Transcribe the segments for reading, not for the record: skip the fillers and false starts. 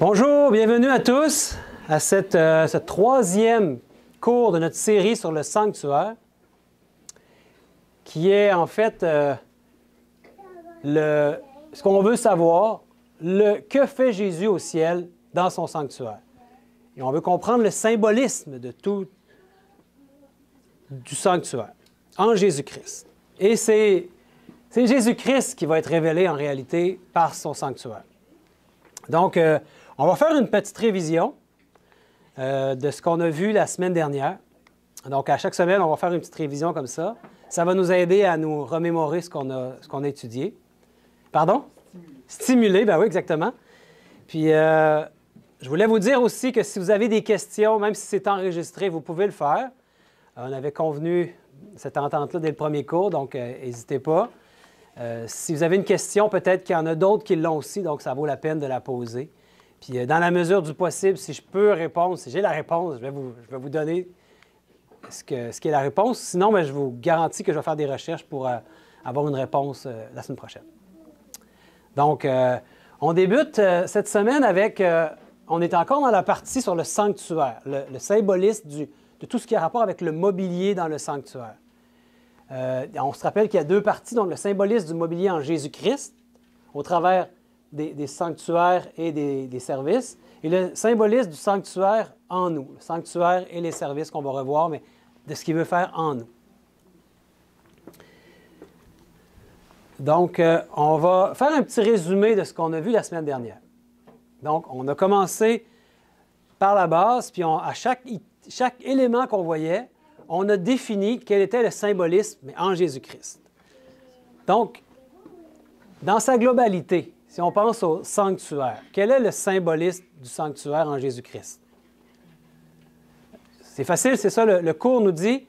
Bonjour, bienvenue à tous à ce troisième cours de notre série sur le sanctuaire, qui est en fait ce qu'on veut savoir, que fait Jésus au ciel dans son sanctuaire. Et on veut comprendre le symbolisme de tout du sanctuaire en Jésus-Christ. Et c'est Jésus-Christ qui va être révélé en réalité par son sanctuaire. Donc, on va faire une petite révision de ce qu'on a vu la semaine dernière. Donc, à chaque semaine, on va faire une petite révision comme ça. Ça va nous aider à nous remémorer ce qu'on a étudié. Pardon? Stimuler, ben oui, exactement. Puis, je voulais vous dire aussi que si vous avez des questions, même si c'est enregistré, vous pouvez le faire. On avait convenu cette entente-là dès le premier cours, donc n'hésitez pas. Si vous avez une question, peut-être qu'il y en a d'autres qui l'ont aussi, donc ça vaut la peine de la poser. Puis dans la mesure du possible, si je peux répondre, si j'ai la réponse, je vais vous donner ce qui est la réponse. Sinon, bien, je vous garantis que je vais faire des recherches pour avoir une réponse la semaine prochaine. Donc, on débute cette semaine avec... on est encore dans la partie sur le sanctuaire, le symbolisme de tout ce qui a rapport avec le mobilier dans le sanctuaire. On se rappelle qu'il y a deux parties, donc le symbolisme du mobilier en Jésus-Christ, au travers des sanctuaires et des services, et le symbolisme du sanctuaire en nous, le sanctuaire et les services qu'on va revoir, mais de ce qu'il veut faire en nous. Donc, on va faire un petit résumé de ce qu'on a vu la semaine dernière. Donc, on a commencé par la base, puis à chaque élément qu'on voyait, on a défini quel était le symbolisme en Jésus-Christ. Donc, dans sa globalité, si on pense au sanctuaire, quel est le symbolisme du sanctuaire en Jésus-Christ? C'est facile, c'est ça, le cours nous dit,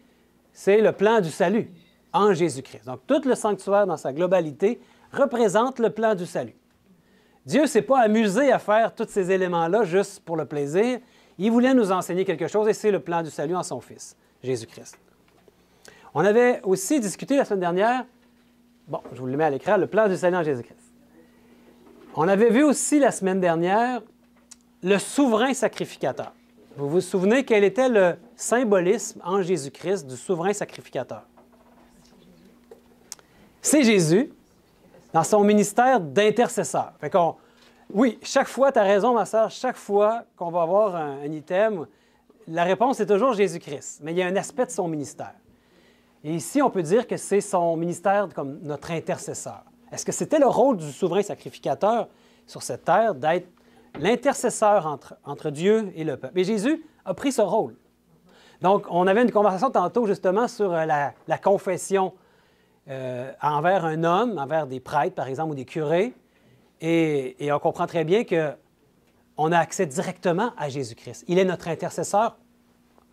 c'est le plan du salut en Jésus-Christ. Donc, tout le sanctuaire dans sa globalité représente le plan du salut. Dieu ne s'est pas amusé à faire tous ces éléments-là juste pour le plaisir. Il voulait nous enseigner quelque chose et c'est le plan du salut en son Fils, Jésus-Christ. On avait aussi discuté la semaine dernière, bon, je vous le mets à l'écran, le plan du salut en Jésus-Christ. On avait vu aussi la semaine dernière le souverain sacrificateur. Vous vous souvenez quel était le symbolisme en Jésus-Christ du souverain sacrificateur? C'est Jésus dans son ministère d'intercesseur. Fait qu'on, oui, chaque fois, tu as raison, ma sœur, chaque fois qu'on va avoir un item, la réponse est toujours Jésus-Christ, mais il y a un aspect de son ministère. Et ici, on peut dire que c'est son ministère comme notre intercesseur. Est-ce que c'était le rôle du souverain sacrificateur sur cette terre d'être l'intercesseur entre Dieu et le peuple? Et Jésus a pris ce rôle. Donc, on avait une conversation tantôt justement sur la confession envers un homme, envers des prêtres, par exemple, ou des curés. Et on comprend très bien qu'on a accès directement à Jésus-Christ. Il est notre intercesseur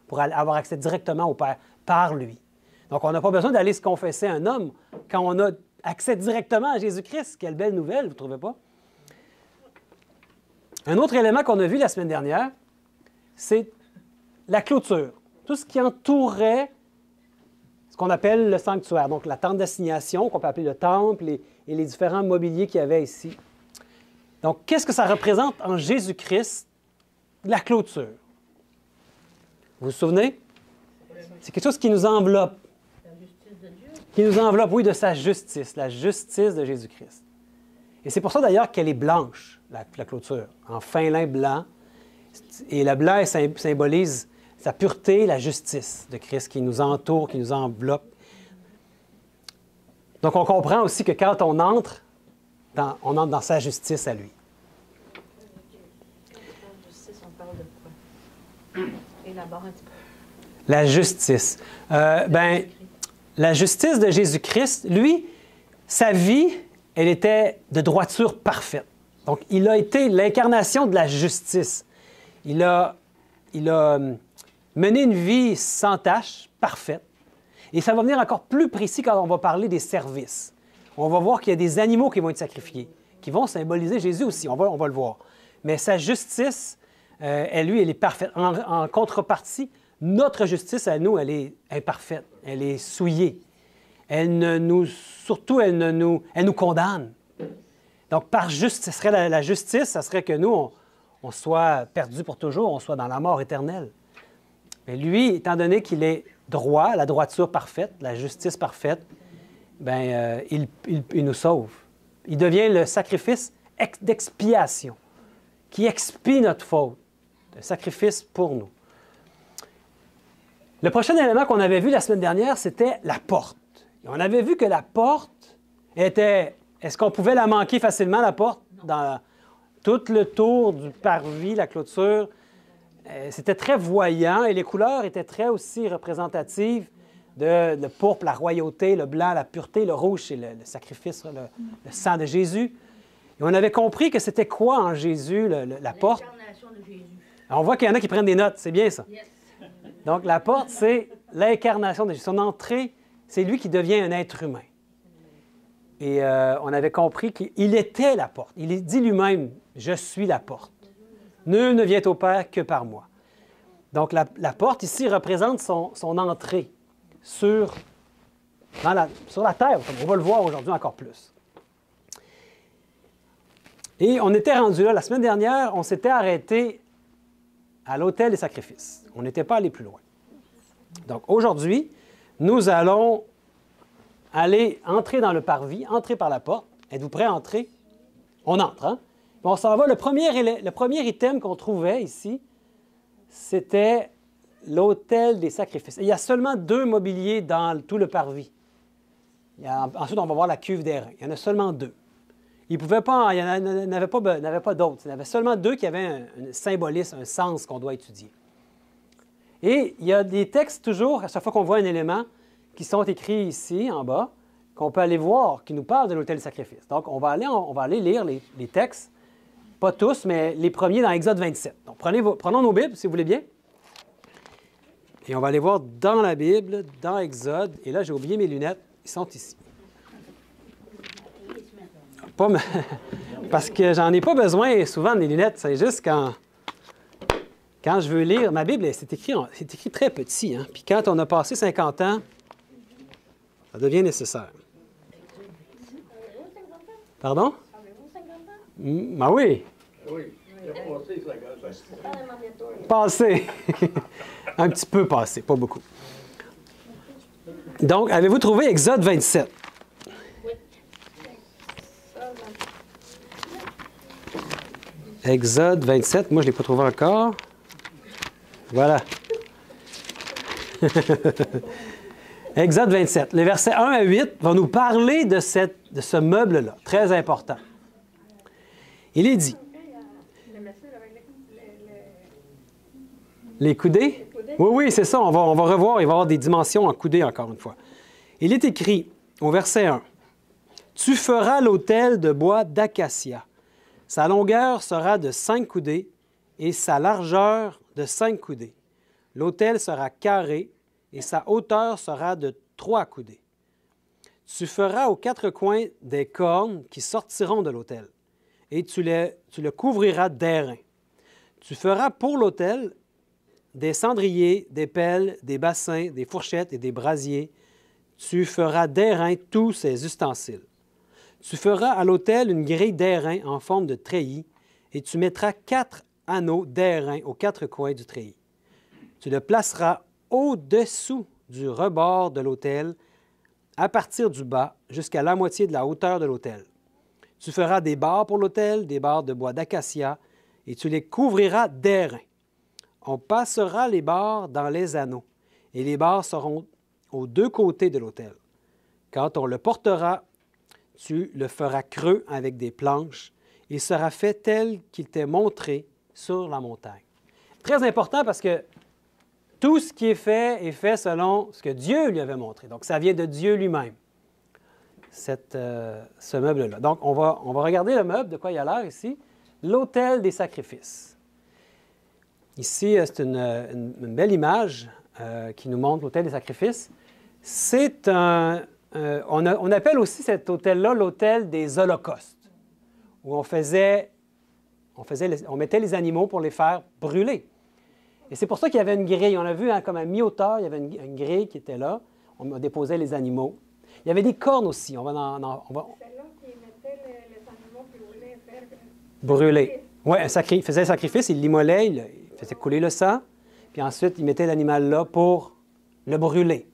pour avoir accès directement au Père par lui. Donc, on n'a pas besoin d'aller se confesser à un homme quand on a accès directement à Jésus-Christ. Quelle belle nouvelle, vous ne trouvez pas? Un autre élément qu'on a vu la semaine dernière, c'est la clôture. Tout ce qui entourait ce qu'on appelle le sanctuaire. Donc, la tente d'assignation, qu'on peut appeler le temple, et les différents mobiliers qu'il y avait ici. Donc, qu'est-ce que ça représente en Jésus-Christ, la clôture? Vous vous souvenez? C'est quelque chose qui nous enveloppe. La justice de Dieu. Qui nous enveloppe, oui, de sa justice, la justice de Jésus-Christ. Et c'est pour ça, d'ailleurs, qu'elle est blanche, la clôture, en fin lin blanc. Et le blanc symbolise sa pureté, la justice de Christ qui nous entoure, qui nous enveloppe. Donc, on comprend aussi que quand on entre dans sa justice à lui. La justice, on parle de quoi? Élabore un petit peu. La justice. La justice de Jésus-Christ, lui, sa vie, elle était de droiture parfaite. Donc, il a été l'incarnation de la justice. Il a mené une vie sans tache, parfaite. Et ça va venir encore plus précis quand on va parler des services. On va voir qu'il y a des animaux qui vont être sacrifiés, qui vont symboliser Jésus aussi, on va le voir. Mais sa justice, elle est parfaite. En contrepartie, notre justice à nous, elle est imparfaite, elle est souillée. Surtout, elle nous condamne. Donc, par justice, ce serait la justice, ça serait que nous, on soit perdu pour toujours, on soit dans la mort éternelle. Mais lui, étant donné qu'il est droit, la droiture parfaite, la justice parfaite, bien, il nous sauve. Il devient le sacrifice d'expiation, qui expie notre faute, le sacrifice pour nous. Le prochain élément qu'on avait vu la semaine dernière, c'était la porte. Et on avait vu que la porte était... Est-ce qu'on pouvait la manquer facilement, la porte? Dans tout le tour du parvis, la clôture, c'était très voyant et les couleurs étaient très aussi représentatives de le pourpre, la royauté, le blanc, la pureté, le rouge, c'est le sacrifice, le sang de Jésus. Et on avait compris que c'était quoi en Jésus, la porte? L'incarnation de Jésus. Alors, on voit qu'il y en a qui prennent des notes, c'est bien ça. Yes. Donc, la porte, c'est l'incarnation de Jésus. Son entrée, c'est lui qui devient un être humain. Et on avait compris qu'il était la porte. Il dit lui-même, « Je suis la porte. Nul ne vient au Père que par moi. » Donc, la porte, ici, représente son entrée sur la terre. On va le voir aujourd'hui encore plus. Et on était rendu là. La semaine dernière, on s'était arrêté à l'autel des sacrifices. On n'était pas allé plus loin. Donc, aujourd'hui, nous allons aller entrer dans le parvis, entrer par la porte. Êtes-vous prêts à entrer? On entre, hein? Puis on s'en va. Le premier item qu'on trouvait ici, c'était l'autel des sacrifices. Et il y a seulement 2 mobiliers dans tout le parvis. Ensuite, on va voir la cuve d'airain. Il y en a seulement 2. Il n'y en avait pas d'autres. Il y en avait seulement 2 qui avaient un symbolisme, un sens qu'on doit étudier. Et il y a des textes toujours, à chaque fois qu'on voit un élément, qui sont écrits ici, en bas, qu'on peut aller voir, qui nous parlent de l'autel du sacrifice. Donc, on va aller lire les textes, pas tous, mais les premiers dans Exode 27. Donc, prenons nos Bibles, si vous voulez bien. Et on va aller voir dans la Bible, dans Exode. Et là, j'ai oublié mes lunettes. Ils sont ici. Parce que j'en ai pas besoin souvent des lunettes. C'est juste quand je veux lire. Ma Bible, c'est écrit très petit. Hein? Puis quand on a passé 50 ans, ça devient nécessaire. Pardon? Ben oui. Oui, il a passé 50 ans. Passé. Un petit peu passé, pas beaucoup. Donc, avez-vous trouvé Exode 27? Exode 27, moi je ne l'ai pas trouvé encore. Voilà. Exode 27. Les versets 1 à 8 vont nous parler de ce meuble-là, très important. Il est dit. Les coudées? Oui, c'est ça. On va revoir. Il va y avoir des dimensions en coudées, encore une fois. Il est écrit au verset 1. « Tu feras l'autel de bois d'acacia. Sa longueur sera de 5 coudées et sa largeur de 5 coudées. L'autel sera carré et sa hauteur sera de 3 coudées. Tu feras aux 4 coins des cornes qui sortiront de l'autel et tu le couvriras d'airain. Tu feras pour l'autel des cendriers, des pelles, des bassins, des fourchettes et des brasiers. Tu feras d'airain tous ces ustensiles. Tu feras à l'autel une grille d'airain en forme de treillis, et tu mettras 4 anneaux d'airain aux 4 coins du treillis. Tu le placeras au-dessous du rebord de l'autel, à partir du bas, jusqu'à la moitié de la hauteur de l'autel. Tu feras des barres pour l'autel, des barres de bois d'acacia, et tu les couvriras d'airain. On passera les barres dans les anneaux, et les barres seront aux 2 côtés de l'autel. Quand on le portera, tu le feras creux avec des planches. Il sera fait tel qu'il t'est montré sur la montagne. » Très important parce que tout ce qui est fait selon ce que Dieu lui avait montré. Donc, ça vient de Dieu lui-même, ce meuble-là. Donc, on va regarder le meuble, de quoi il a l'air ici. L'autel des sacrifices. Ici, c'est une belle image qui nous montre l'autel des sacrifices. C'est on appelle aussi cet autel-là l'autel des holocaustes, où on mettait les animaux pour les faire brûler. Et c'est pour ça qu'il y avait une grille. On a vu comme à mi-hauteur, il y avait une grille qui était là. On déposait les animaux. Il y avait des cornes aussi. C'est là qui mettait les animaux qui voulaient faire brûler. Oui, il faisait le sacrifice, il l'immolait, il faisait couler le sang, puis ensuite, il mettait l'animal là pour le brûler.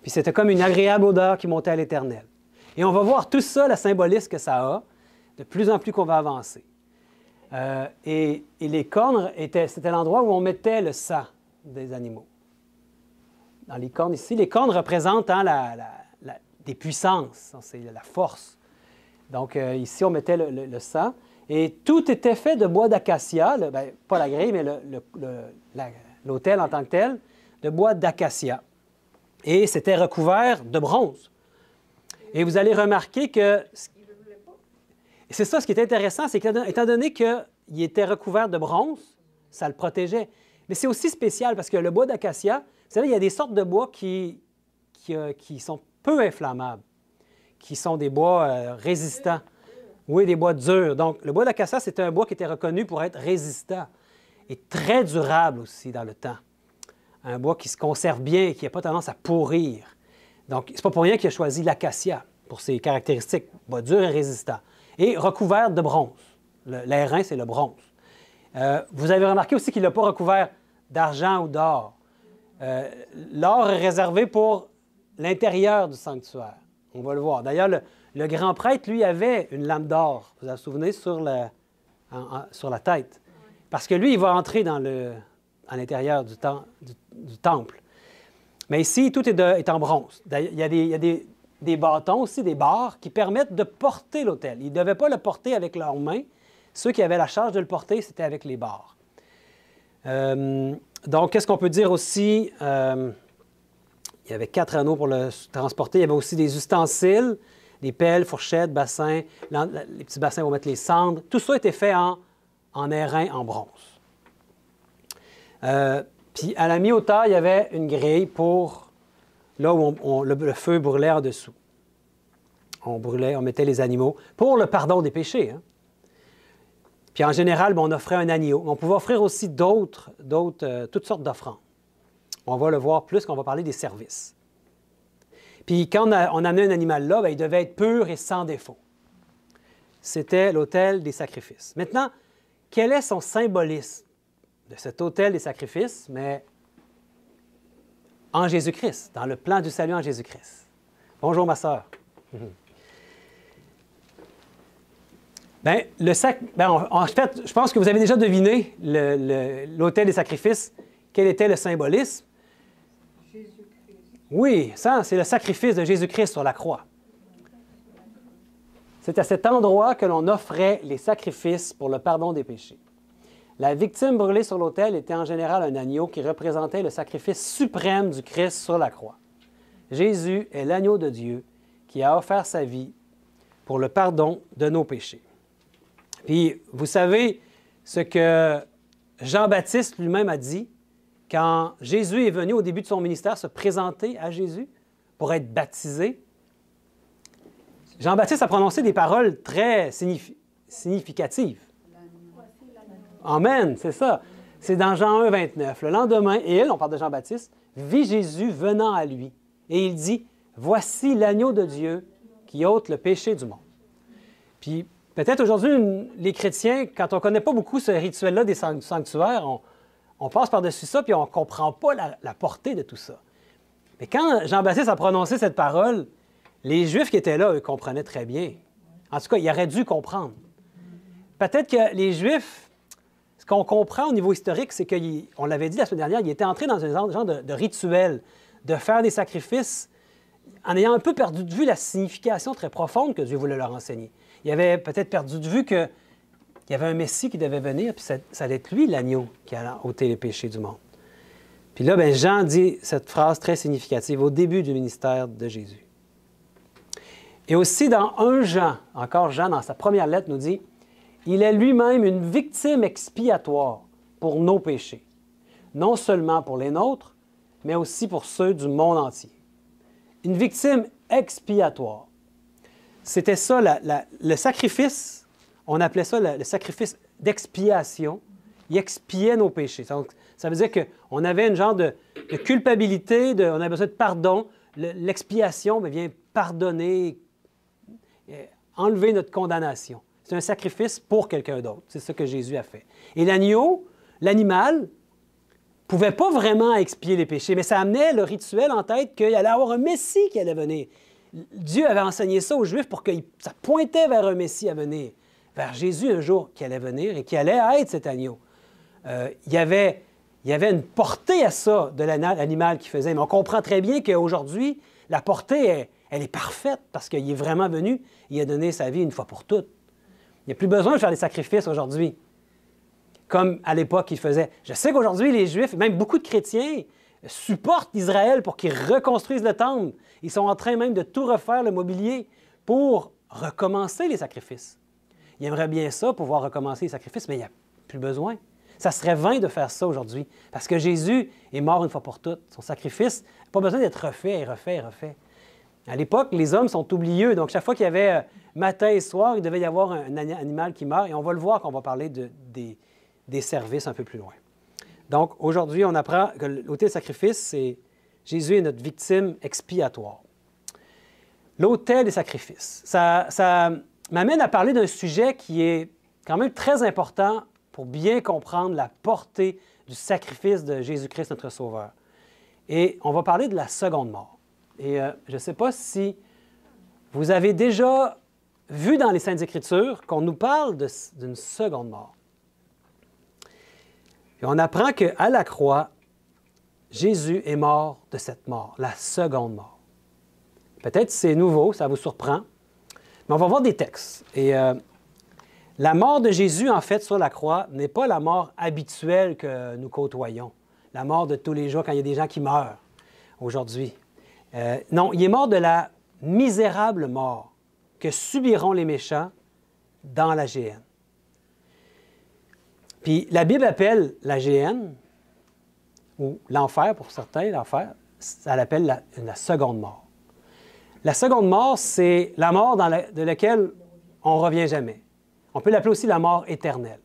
Puis c'était comme une agréable odeur qui montait à l'Éternel. Et on va voir tout ça, la symbolisme que ça a, de plus en plus qu'on va avancer. Et les cornes, c'était l'endroit où on mettait le sang des animaux. Dans les cornes ici, les cornes représentent des puissances, c'est la force. Donc ici, on mettait le sang. Et tout était fait de bois d'acacia, pas la grille, mais l'autel en tant que tel, de bois d'acacia. Et c'était recouvert de bronze. Et vous allez remarquer que... C'est ça, ce qui est intéressant, c'est qu'étant donné qu'il était recouvert de bronze, ça le protégeait. Mais c'est aussi spécial parce que le bois d'acacia, vous savez, il y a des sortes de bois qui sont peu inflammables, qui sont des bois résistants. Oui, des bois durs. Donc, le bois d'acacia, c'était un bois qui était reconnu pour être résistant et très durable aussi dans le temps. Un bois qui se conserve bien et qui n'a pas tendance à pourrir. Donc, c'est pas pour rien qu'il a choisi l'acacia pour ses caractéristiques, bois dur et résistant. Et recouvert de bronze. L'airain, c'est le bronze. Vous avez remarqué aussi qu'il n'a pas recouvert d'argent ou d'or. L'or est réservé pour l'intérieur du sanctuaire. On va le voir. D'ailleurs, le grand prêtre, lui, avait une lame d'or, vous vous souvenez, sur la tête. Parce que lui, il va entrer à l'intérieur du temple. Mais ici, tout est en bronze. Il y a des bâtons aussi, des barres, qui permettent de porter l'autel. Ils ne devaient pas le porter avec leurs mains. Ceux qui avaient la charge de le porter, c'était avec les barres. Donc, qu'est-ce qu'on peut dire aussi? Il y avait 4 anneaux pour le transporter. Il y avait aussi des ustensiles, des pelles, fourchettes, bassins. Les petits bassins où on mettre les cendres. Tout ça était fait en airain, en bronze. Puis à la mi-hauteur, il y avait une grille pour là où le feu brûlait en dessous. On mettait les animaux pour le pardon des péchés. Hein? Puis en général, on offrait un agneau. On pouvait offrir aussi toutes sortes d'offrandes. On va le voir plus quand on va parler des services. Puis quand on amenait un animal là, il devait être pur et sans défaut. C'était l'autel des sacrifices. Maintenant, quel est son symbolisme de cet autel des sacrifices, mais en Jésus-Christ, dans le plan du salut en Jésus-Christ? Bonjour, ma sœur. En fait, je pense que vous avez déjà deviné l'autel des sacrifices. Quel était le symbolisme? Jésus-Christ. Oui, ça, c'est le sacrifice de Jésus-Christ sur la croix. C'est à cet endroit que l'on offrait les sacrifices pour le pardon des péchés. La victime brûlée sur l'autel était en général un agneau qui représentait le sacrifice suprême du Christ sur la croix. Jésus est l'agneau de Dieu qui a offert sa vie pour le pardon de nos péchés. Puis, vous savez ce que Jean-Baptiste lui-même a dit quand Jésus est venu au début de son ministère se présenter à Jésus pour être baptisé. Jean-Baptiste a prononcé des paroles très significatives. Amen, c'est ça. C'est dans Jean 1, 29. Le lendemain, on parle de Jean-Baptiste, vit Jésus venant à lui. Et il dit, « Voici l'agneau de Dieu qui ôte le péché du monde. » Puis, peut-être aujourd'hui, les chrétiens, quand on ne connaît pas beaucoup ce rituel-là du sanctuaire, on passe par-dessus ça, puis on ne comprend pas la portée de tout ça. Mais quand Jean-Baptiste a prononcé cette parole, les Juifs qui étaient là, eux, comprenaient très bien. En tout cas, ils auraient dû comprendre. Peut-être que les Juifs, ce qu'on comprend au niveau historique, c'est qu'on l'avait dit la semaine dernière, ils étaient entrés dans un genre de rituel, de faire des sacrifices, en ayant un peu perdu de vue la signification très profonde que Dieu voulait leur enseigner. Ils avaient peut-être perdu de vue qu'il y avait un Messie qui devait venir, puis ça allait être lui, l'agneau, qui allait ôter les péchés du monde. Puis là, Jean dit cette phrase très significative au début du ministère de Jésus. Et aussi dans 1 Jean, encore Jean, dans sa première lettre, nous dit « Il est lui-même une victime expiatoire pour nos péchés, non seulement pour les nôtres, mais aussi pour ceux du monde entier. » Une victime expiatoire. C'était ça, le sacrifice, on appelait ça le sacrifice d'expiation. Il expiait nos péchés. Donc, ça veut dire qu'on avait une genre de culpabilité, on avait besoin de pardon. L'expiation vient pardonner, enlever notre condamnation. c'est un sacrifice pour quelqu'un d'autre. C'est ce que Jésus a fait. Et l'agneau, l'animal, ne pouvait pas vraiment expier les péchés, mais ça amenait le rituel en tête qu'il allait avoir un Messie qui allait venir. Dieu avait enseigné ça aux Juifs pour que ça pointait vers un Messie à venir, vers Jésus un jour qui allait venir et qui allait être cet agneau. Il y avait une portée à ça de l'animal qui faisait, mais on comprend très bien qu'aujourd'hui, la portée, elle est parfaite parce qu'il est vraiment venu, il a donné sa vie une fois pour toutes. Il n'y a plus besoin de faire des sacrifices aujourd'hui, comme à l'époque il faisait. Je sais qu'aujourd'hui, les Juifs, même beaucoup de chrétiens, supportent Israël pour qu'ils reconstruisent le temple. Ils sont en train même de tout refaire, le mobilier, pour recommencer les sacrifices. Ils aimeraient bien ça, pouvoir recommencer les sacrifices, mais il n'y a plus besoin. Ça serait vain de faire ça aujourd'hui, parce que Jésus est mort une fois pour toutes. Son sacrifice n'a pas besoin d'être refait et refait et refait. À l'époque, les hommes sont oublieux, donc chaque fois qu'il y avait matin et soir, il devait y avoir un animal qui meurt, et on va le voir quand on va parler des services un peu plus loin. Donc, aujourd'hui, on apprend que l'autel de sacrifice, c'est Jésus est notre victime expiatoire. L'autel des sacrifices. Ça m'amène à parler d'un sujet qui est quand même très important pour bien comprendre la portée du sacrifice de Jésus-Christ, notre Sauveur. Et on va parler de la seconde mort. Et je ne sais pas si vous avez déjà vu dans les Saintes Écritures qu'on nous parle d'une seconde mort. Et on apprend qu'à la croix, Jésus est mort de cette mort, la seconde mort. Peut-être c'est nouveau, ça vous surprend, mais on va voir des textes. Et la mort de Jésus, en fait, sur la croix, n'est pas la mort habituelle que nous côtoyons, la mort de tous les jours quand il y a des gens qui meurent aujourd'hui. Non, il est mort de la misérable mort que subiront les méchants dans la géhenne. Puis la Bible appelle la géhenne, ou l'enfer pour certains, l'enfer, ça l'appelle la seconde mort. La seconde mort, c'est la mort de laquelle on ne revient jamais. On peut l'appeler aussi la mort éternelle.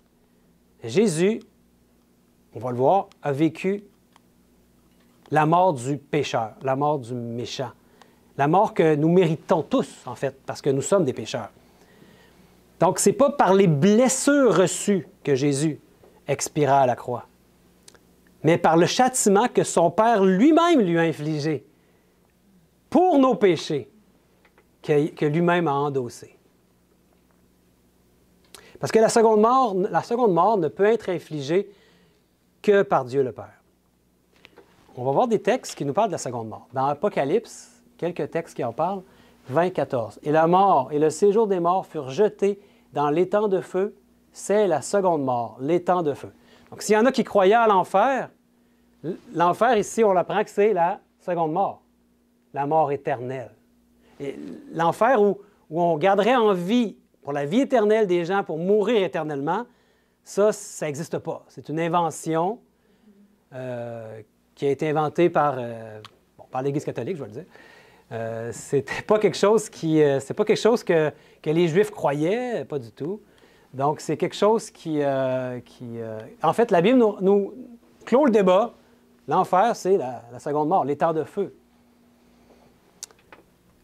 Jésus, on va le voir, a vécu la mort du pécheur, la mort du méchant, la mort que nous méritons tous, en fait, parce que nous sommes des pécheurs. Donc, ce n'est pas par les blessures reçues que Jésus expira à la croix, mais par le châtiment que son Père lui-même lui a infligé pour nos péchés, que lui-même a endossé. Parce que la seconde mort ne peut être infligée que par Dieu le Père. On va voir des textes qui nous parlent de la seconde mort. Dans Apocalypse, quelques textes qui en parlent, 20, 14. « Et la mort et le séjour des morts furent jetés dans l'étang de feu. C'est la seconde mort, l'étang de feu. » Donc, s'il y en a qui croyaient à l'enfer, l'enfer, ici, on l'apprend que c'est la seconde mort, la mort éternelle. Et l'enfer où on garderait en vie, pour la vie éternelle des gens, pour mourir éternellement, ça n'existe pas. C'est une invention qui a été inventée par l'Église catholique, je vais le dire. C'était pas quelque chose c'est pas quelque chose que les Juifs croyaient, pas du tout. Donc, c'est quelque chose en fait, la Bible nous clôt le débat. L'enfer, c'est la seconde mort, l'étang de feu.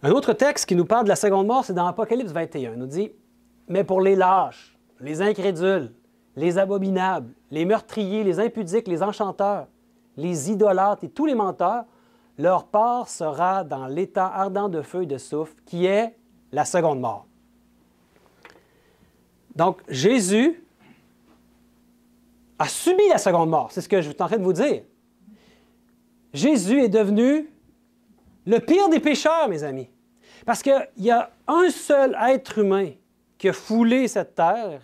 Un autre texte qui nous parle de la seconde mort, c'est dans Apocalypse 21. Il nous dit « Mais pour les lâches, les incrédules, les abominables, les meurtriers, les impudiques, les enchanteurs, les idolâtres et tous les menteurs, leur part sera dans l'étang ardent de feu et de soufre, qui est la seconde mort. » Donc, Jésus a subi la seconde mort. C'est ce que je suis en train de vous dire. Jésus est devenu le pire des pécheurs, mes amis. Parce qu'il y a un seul être humain qui a foulé cette terre,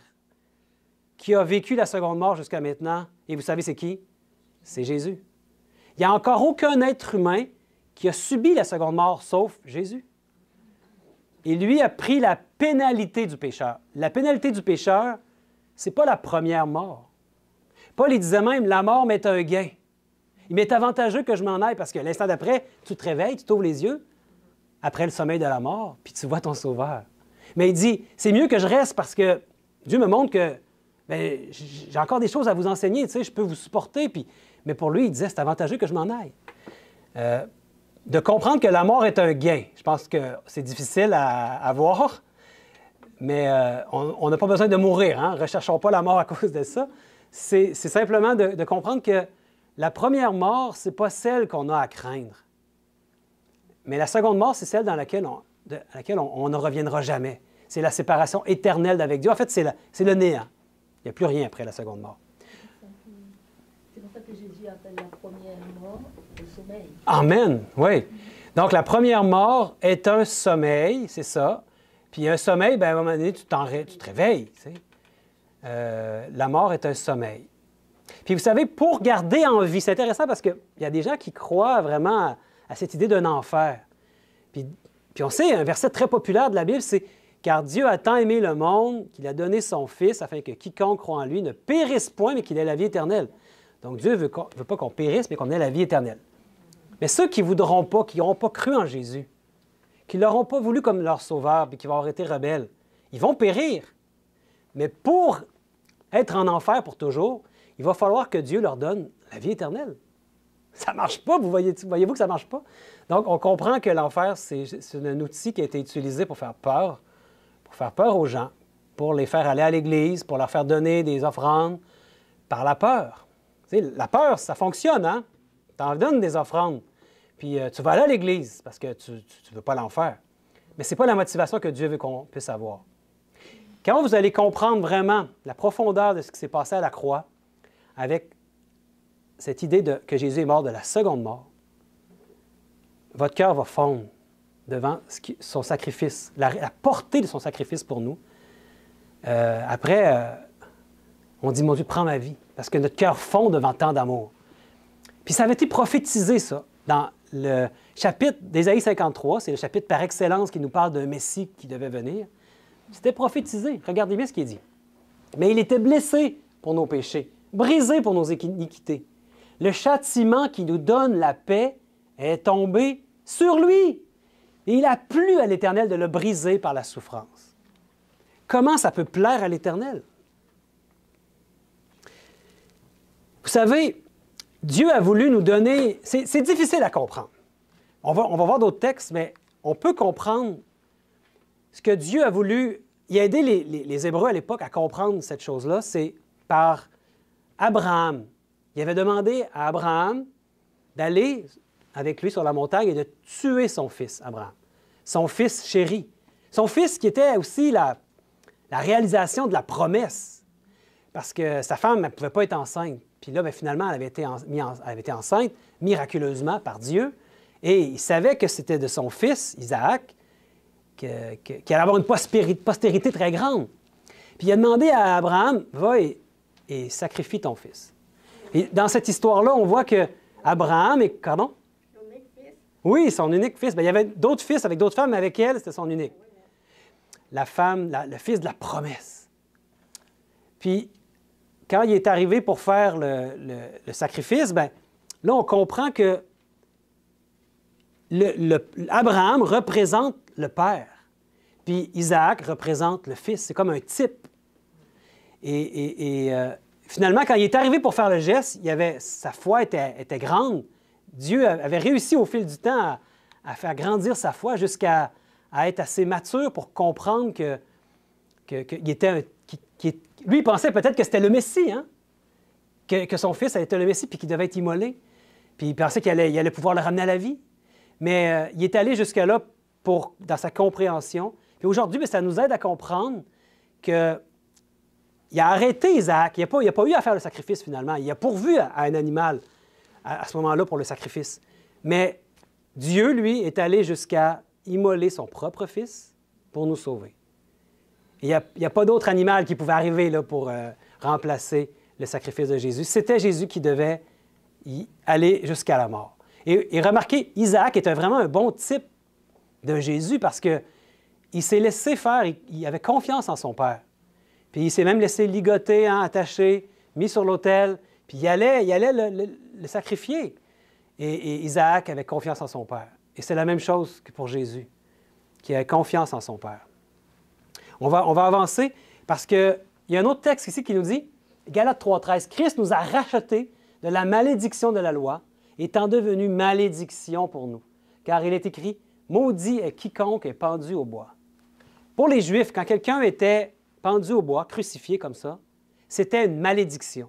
qui a vécu la seconde mort jusqu'à maintenant. Et vous savez c'est qui? C'est Jésus. Il n'y a encore aucun être humain qui a subi la seconde mort, sauf Jésus. Et lui a pris la pénalité du pécheur. La pénalité du pécheur, ce n'est pas la première mort. Paul il disait même, la mort m'est un gain. Il m'est avantageux que je m'en aille parce que l'instant d'après, tu te réveilles, tu t'ouvres les yeux, après le sommeil de la mort, puis tu vois ton Sauveur. Mais il dit, c'est mieux que je reste parce que Dieu me montre que j'ai encore des choses à vous enseigner, tu sais, je peux vous supporter. Mais pour lui, il disait, c'est avantageux que je m'en aille. De comprendre que la mort est un gain, je pense que c'est difficile à voir. Mais on n'a pas besoin de mourir, hein? Recherchons pas la mort à cause de ça. C'est simplement de comprendre que la première mort, ce n'est pas celle qu'on a à craindre. Mais la seconde mort, c'est celle à laquelle on ne reviendra jamais. C'est la séparation éternelle d'avec Dieu. En fait, c'est le néant. Il n'y a plus rien après la seconde mort. C'est pour ça que Jésus appelle la première mort le sommeil. Amen, oui. Donc, la première mort est un sommeil, c'est ça. Puis un sommeil, bien, à un moment donné, tu te réveilles. Tu sais. La mort est un sommeil. Puis vous savez, pour garder en vie, c'est intéressant parce qu'il y a des gens qui croient vraiment à cette idée d'un enfer. Puis on sait, un verset très populaire de la Bible, c'est « Car Dieu a tant aimé le monde qu'il a donné son Fils afin que quiconque croit en lui ne périsse point, mais qu'il ait la vie éternelle. » Donc Dieu ne veut pas qu'on périsse, mais qu'on ait la vie éternelle. Mais ceux qui ne voudront pas, qui n'auront pas cru en Jésus, qui ne l'auront pas voulu comme leur sauveur, puis qui vont avoir été rebelles, ils vont périr. Mais pour être en enfer pour toujours, il va falloir que Dieu leur donne la vie éternelle. Ça ne marche pas, voyez-vous que ça ne marche pas? Donc, on comprend que l'enfer, c'est un outil qui a été utilisé pour faire peur aux gens, pour les faire aller à l'Église, pour leur faire donner des offrandes, par la peur. Tu sais, la peur, ça fonctionne, hein? Tu en donnes des offrandes, puis tu vas aller à l'Église parce que tu ne veux pas l'enfer. Mais ce n'est pas la motivation que Dieu veut qu'on puisse avoir. Quand vous allez comprendre vraiment la profondeur de ce qui s'est passé à la croix, avec cette idée que Jésus est mort de la seconde mort, votre cœur va fondre devant son sacrifice, la portée de son sacrifice pour nous. Après, on dit, mon Dieu, prends ma vie, parce que notre cœur fond devant tant d'amour. Puis ça avait été prophétisé, ça, dans le chapitre d'Ésaïe 53, c'est le chapitre par excellence qui nous parle d'un Messie qui devait venir. C'était prophétisé. Regardez bien ce qui est dit. Mais il était blessé pour nos péchés, brisé pour nos iniquités. Le châtiment qui nous donne la paix est tombé sur lui. Et il a plu à l'Éternel de le briser par la souffrance. Comment ça peut plaire à l'Éternel? Vous savez, Dieu a voulu nous donner... C'est difficile à comprendre. On va voir d'autres textes, mais on peut comprendre ce que Dieu a voulu... Il a aidé les Hébreux à l'époque à comprendre cette chose-là, c'est par Abraham. Il avait demandé à Abraham d'aller avec lui sur la montagne et de tuer son fils, Abraham. Son fils chéri. Son fils qui était aussi la réalisation de la promesse. Parce que sa femme ne pouvait pas être enceinte. Puis là, bien, finalement, elle avait été enceinte miraculeusement par Dieu. Et il savait que c'était de son fils, Isaac, qu'il allait avoir une postérité très grande. Puis il a demandé à Abraham, va et sacrifie ton fils. Et dans cette histoire-là, on voit que Abraham est, pardon? Son unique fils. Oui, son unique fils. Bien, il y avait d'autres fils avec d'autres femmes, mais avec elle, c'était son unique. La femme, le fils de la promesse. Puis, quand il est arrivé pour faire le sacrifice, bien, là, on comprend que Abraham représente le père, puis Isaac représente le fils. C'est comme un type. Et finalement, quand il est arrivé pour faire le geste, sa foi était grande. Dieu avait réussi au fil du temps à faire grandir sa foi jusqu'à être assez mature pour comprendre qu'il était lui, il pensait peut-être que c'était le Messie, hein? Que son fils était le Messie puis qu'il devait être immolé. Puis il pensait qu'il allait pouvoir le ramener à la vie. Mais il est allé jusque-là dans sa compréhension. Puis aujourd'hui, bien, ça nous aide à comprendre qu'il a arrêté Isaac. Il n'a pas eu à faire le sacrifice finalement. Il a pourvu à un animal à ce moment-là pour le sacrifice. Mais Dieu, lui, est allé jusqu'à immoler son propre fils pour nous sauver. Il n'y a pas d'autre animal qui pouvait arriver là, pour remplacer le sacrifice de Jésus. C'était Jésus qui devait y aller jusqu'à la mort. Et remarquez, Isaac était vraiment un bon type de Jésus parce qu'il s'est laissé faire, il avait confiance en son père. Puis il s'est même laissé ligoter, hein, attaché, mis sur l'autel, puis il allait le sacrifier. Et Isaac avait confiance en son père. Et c'est la même chose que pour Jésus, qui avait confiance en son père. On va avancer parce qu'il y a un autre texte ici qui nous dit, Galates 3,13, « Christ nous a rachetés de la malédiction de la loi, étant devenu malédiction pour nous. Car il est écrit, « Maudit est quiconque est pendu au bois. » Pour les Juifs, quand quelqu'un était pendu au bois, crucifié comme ça, c'était une malédiction.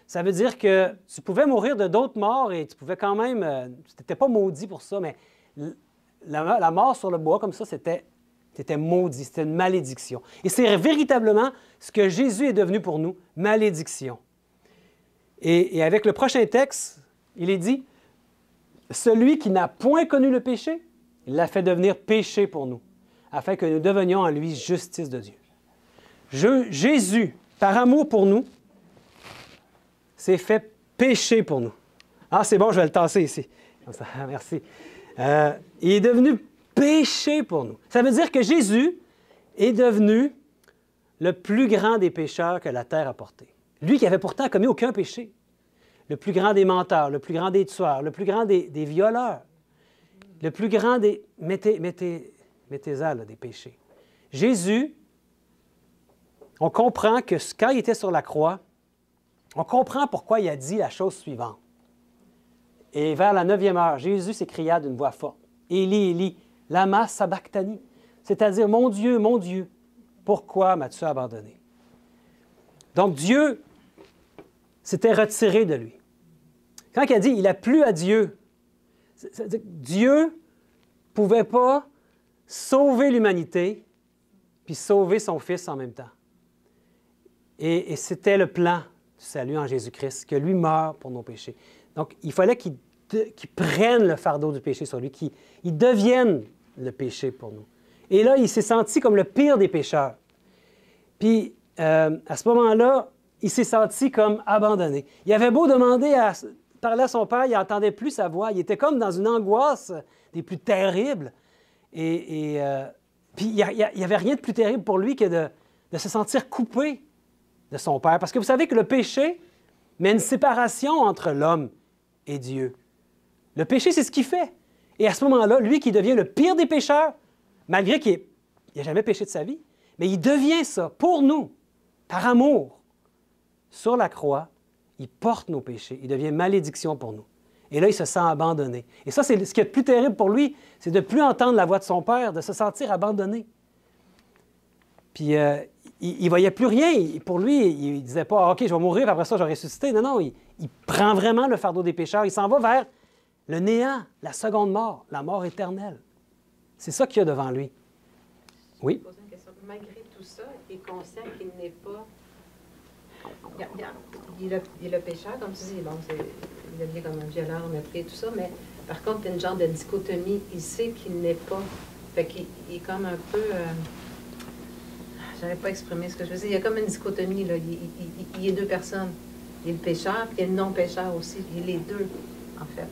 Ça veut dire que tu pouvais mourir de d'autres morts et tu pouvais quand même... tu n'étais pas maudit pour ça, mais la mort sur le bois comme ça, c'était maudit, c'était une malédiction. Et c'est véritablement ce que Jésus est devenu pour nous, malédiction. Et avec le prochain texte, il est dit, « Celui qui n'a point connu le péché, il l'a fait devenir péché pour nous, afin que nous devenions en lui justice de Dieu. » Jésus, par amour pour nous, s'est fait péché pour nous. Ah, c'est bon, je vais le tasser ici. Comme ça, merci. Il est devenu péché pour nous. Ça veut dire que Jésus est devenu le plus grand des pécheurs que la terre a porté. Lui qui avait pourtant commis aucun péché. Le plus grand des menteurs, le plus grand des tueurs, le plus grand des violeurs, le plus grand des... Mettez-en là, des péchés. Jésus, on comprend que quand il était sur la croix, on comprend pourquoi il a dit la chose suivante. Et vers la 9e heure, Jésus s'écria d'une voix forte, « Élie, Élie, lama sabachthani », c'est-à-dire « Mon Dieu, pourquoi m'as-tu abandonné? » Donc Dieu s'était retiré de lui. Quand il a dit « Il a plu à Dieu », c'est-à-dire que Dieu ne pouvait pas sauver l'humanité puis sauver son Fils en même temps. Et c'était le plan du salut en Jésus-Christ, que lui meure pour nos péchés. Donc, il fallait qu'il prenne le fardeau du péché sur lui, qu'il devienne le péché pour nous. Et là, il s'est senti comme le pire des pécheurs. Puis, à ce moment-là, il s'est senti comme abandonné. Il avait beau demander parler à son père, il n'entendait plus sa voix. Il était comme dans une angoisse des plus terribles. Puis, il n'y avait rien de plus terrible pour lui que de se sentir coupé de son Père. Parce que vous savez que le péché met une séparation entre l'homme et Dieu. Le péché, c'est ce qu'il fait. Et à ce moment-là, lui qui devient le pire des pécheurs, malgré qu'il n'a jamais péché de sa vie, mais il devient ça pour nous, par amour. Sur la croix, il porte nos péchés. Il devient malédiction pour nous. Et là, il se sent abandonné. Et ça, c'est ce qui est le plus terrible pour lui, c'est de ne plus entendre la voix de son Père, de se sentir abandonné. Puis, il ne voyait plus rien. Pour lui, il ne disait pas « OK, je vais mourir, puis après ça, je vais ressusciter ». Non, non, il prend vraiment le fardeau des pécheurs. Il s'en va vers le néant, la seconde mort, la mort éternelle. C'est ça qu'il y a devant lui. Oui? Je vais poser une question. Malgré tout ça, il est conscient qu'il n'est pas... Il est le pécheur, comme tu dis, bon, il devient comme un violeur, un meurtrier, tout ça, mais par contre, il y a une genre de dichotomie. Il sait qu'il n'est pas... Fait qu'il est comme un peu... Je n'avais pas exprimé ce que je veux dire. Il y a comme une dichotomie, là. Il est deux personnes. Il est le pécheur, puis il y a le non-pécheur aussi. Il est les deux, en fait.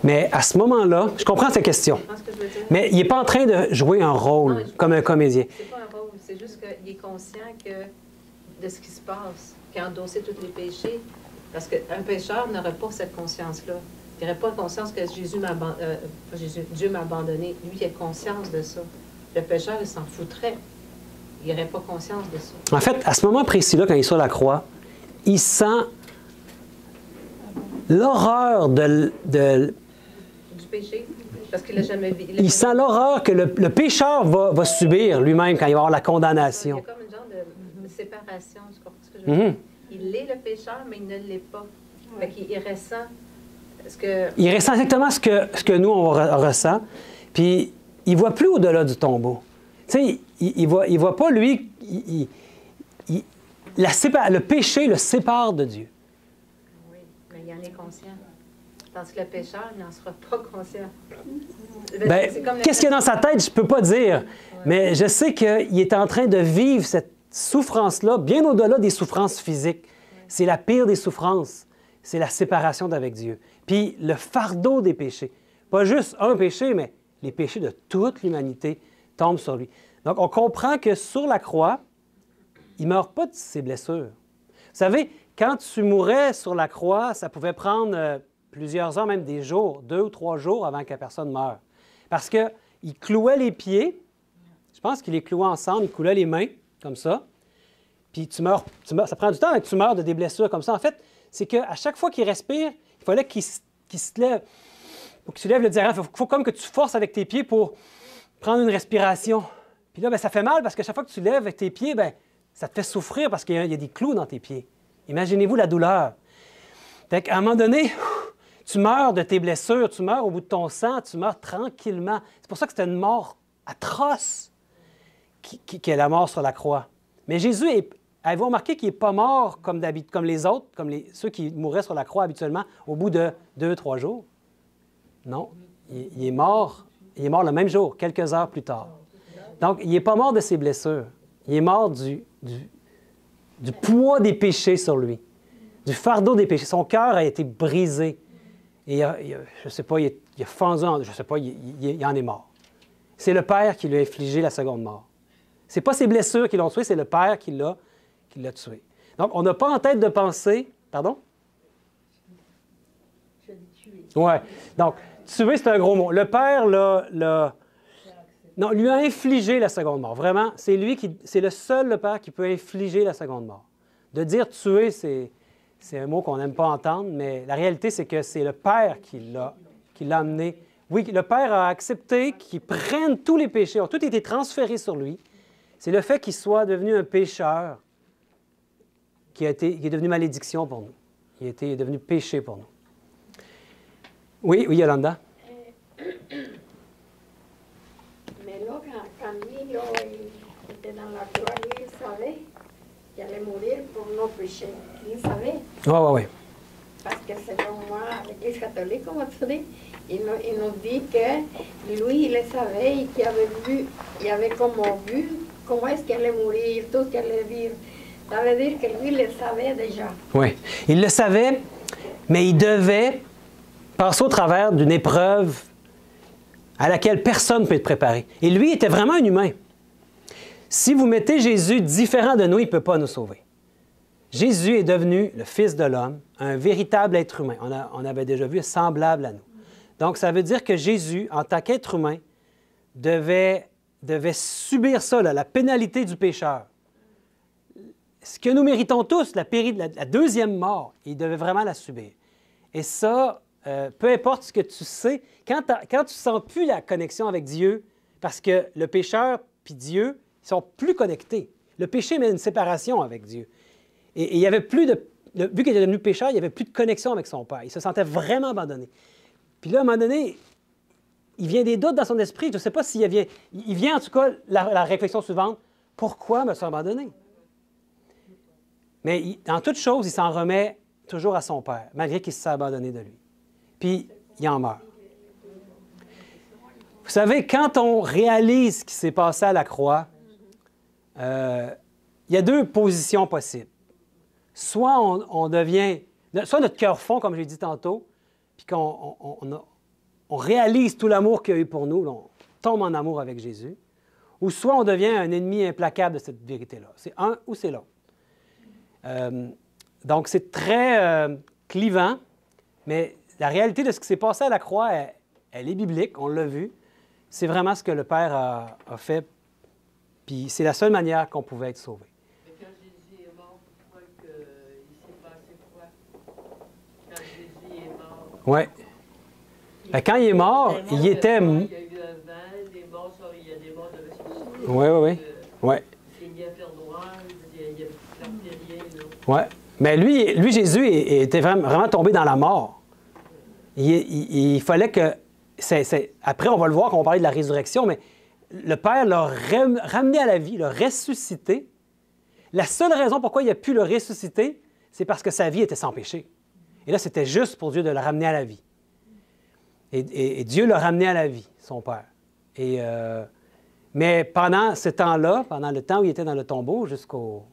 Mais à ce moment-là, je comprends ta question. Tu comprends ce que je veux dire? Mais il n'est pas en train de jouer un rôle Non, comme un comédien. C'est pas un rôle, c'est juste qu'il est conscient de ce qui se passe, qu'il a endossé tous les péchés. Parce qu'un pécheur n'aurait pas cette conscience-là. Il n'aurait pas conscience que Dieu m'a abandonné. Lui, il a conscience de ça. Le pécheur, il s'en foutrait. Il n'aurait pas conscience de ça. En fait, à ce moment précis-là, quand il est sur la croix, il sent l'horreur Du péché, parce qu'il n'a jamais vu. Il sent l'horreur que le pécheur va subir lui-même quand il va avoir la condamnation. Il y a comme une genre de séparation, tu comprends ce que je veux dire? Il est le pécheur, mais il ne l'est pas. Fait qu'il ressent ce que... Il ressent exactement ce que nous, on ressent. Puis, il ne voit plus au-delà du tombeau. Tu sais, il voit pas, lui, le péché le sépare de Dieu. Oui, mais il en est conscient. Tandis que le pécheur, il n'en sera pas conscient. Qu'est-ce qu'il y a dans sa tête, je ne peux pas dire. Ouais. Mais je sais qu'il est en train de vivre cette souffrance-là, bien au-delà des souffrances physiques. Ouais. C'est la pire des souffrances. C'est la séparation d'avec Dieu. Puis le fardeau des péchés. Pas juste un péché, mais les péchés de toute l'humanité tombent sur lui. Donc, on comprend que sur la croix, il ne meurt pas de ses blessures. Vous savez, quand tu mourais sur la croix, ça pouvait prendre plusieurs heures, même des jours, 2 ou 3 jours avant que la personne meure. Parce qu'il clouait les pieds, je pense qu'il les clouait ensemble, il coulait les mains, comme ça, puis tu meurs, ça prend du temps, mais tu meurs de des blessures comme ça. En fait, c'est qu'à chaque fois qu'il respire, il fallait qu'il se lève. Pour qu'il se lève le diaphragme, il faut comme que tu forces avec tes pieds pour prendre une respiration. Puis là, ben, ça fait mal parce que chaque fois que tu lèves avec tes pieds, ben, ça te fait souffrir parce qu'il y a des clous dans tes pieds. Imaginez-vous la douleur. Fait qu'à un moment donné, tu meurs de tes blessures, tu meurs au bout de ton sang, tu meurs tranquillement. C'est pour ça que c'était une mort atroce qui est la mort sur la croix. Mais Jésus, avez-vous remarqué qu'il n'est pas mort comme les autres, ceux qui mouraient sur la croix habituellement, au bout de 2-3 jours? Non, il est mort le même jour, quelques heures plus tard. Donc, il n'est pas mort de ses blessures. Il est mort du poids des péchés sur lui, du fardeau des péchés. Son cœur a été brisé. Et je ne sais pas, il a fendu, je ne sais pas, il en est mort. C'est le Père qui lui a infligé la seconde mort. Ce n'est pas ses blessures qui l'ont tué, c'est le Père qui l'a tué. Donc, on n'a pas en tête de penser... Pardon? Je l'ai tué. Oui. Donc, tuer, c'est un gros mot. Le Père lui a infligé la seconde mort. Vraiment, c'est le seul, le Père, qui peut infliger la seconde mort. De dire tuer, c'est un mot qu'on n'aime pas entendre, mais la réalité, c'est que c'est le Père qui l'a amené. Oui, le Père a accepté qu'il prenne tous les péchés, ont tout été transférés sur lui. C'est le fait qu'il soit devenu un pécheur qui est devenu malédiction pour nous. Il est devenu péché pour nous. Oui, Yolanda? Mais là, quand lui, là, il était dans la croix, lui, il savait qu'il allait mourir pour nos péchés. Il savait. Oui. Parce que selon moi, l'Église catholique, comme tu dis, il nous dit que lui, il le savait et qu'il avait vu, il avait comme vu comment est-ce qu'il allait mourir, tout ce qu'il allait vivre. Ça veut dire que lui, il le savait déjà. Oui, il le savait, mais il devait passer au travers d'une épreuve à laquelle personne ne peut être préparé. Et lui était vraiment un humain. Si vous mettez Jésus différent de nous, il ne peut pas nous sauver. Jésus est devenu le Fils de l'homme, un véritable être humain. On avait déjà vu semblable à nous. Donc, ça veut dire que Jésus, en tant qu'être humain, devait subir ça, la pénalité du pécheur. Ce que nous méritons tous, la deuxième mort, il devait vraiment la subir. Et ça, peu importe ce que tu sais, quand tu ne sens plus la connexion avec Dieu, parce que le pécheur puis Dieu, ils sont plus connectés. Le péché met une séparation avec Dieu. Et il y avait plus vu qu'il était devenu pécheur, il n'y avait plus de connexion avec son Père. Il se sentait vraiment abandonné. Puis là, à un moment donné, il vient des doutes dans son esprit. Je ne sais pas s'il vient... Il vient en tout cas la réflexion suivante. Pourquoi me suis abandonné? Mais en toute chose, il s'en remet toujours à son Père, malgré qu'il se soit abandonné de lui. Puis, il en meurt. Vous savez, quand on réalise ce qui s'est passé à la croix, il y a deux positions possibles. Soit on devient... Soit notre cœur fond, comme j'ai dit tantôt, puis qu'on réalise tout l'amour qu'il y a eu pour nous, on tombe en amour avec Jésus, ou soit on devient un ennemi implacable de cette vérité-là. C'est un ou c'est l'autre. Donc, c'est très clivant, mais la réalité de ce qui s'est passé à la croix, elle est biblique, on l'a vu. C'est vraiment ce que le Père a fait, puis c'est la seule manière qu'on pouvait être sauvé. Mais quand Jésus est mort, tu crois qu'il s'est passé quoi? Quand Jésus est mort? Oui. Quand il est mort, il était... Il y a eu un vent, des morts, il y a des morts de ressuscité. Oui. C'est bien faire noir, il n'y a plus rien, là. Oui. Mais lui, Jésus était vraiment tombé dans la mort. Il fallait que... Après, on va le voir quand on va parler de la résurrection, mais le Père l'a ramené à la vie, l'a ressuscité. La seule raison pourquoi il a pu le ressusciter, c'est parce que sa vie était sans péché. Et là, c'était juste pour Dieu de le ramener à la vie. Et Dieu l'a ramené à la vie, son Père. Mais pendant ce temps-là, pendant le temps où il était dans le tombeau jusqu'au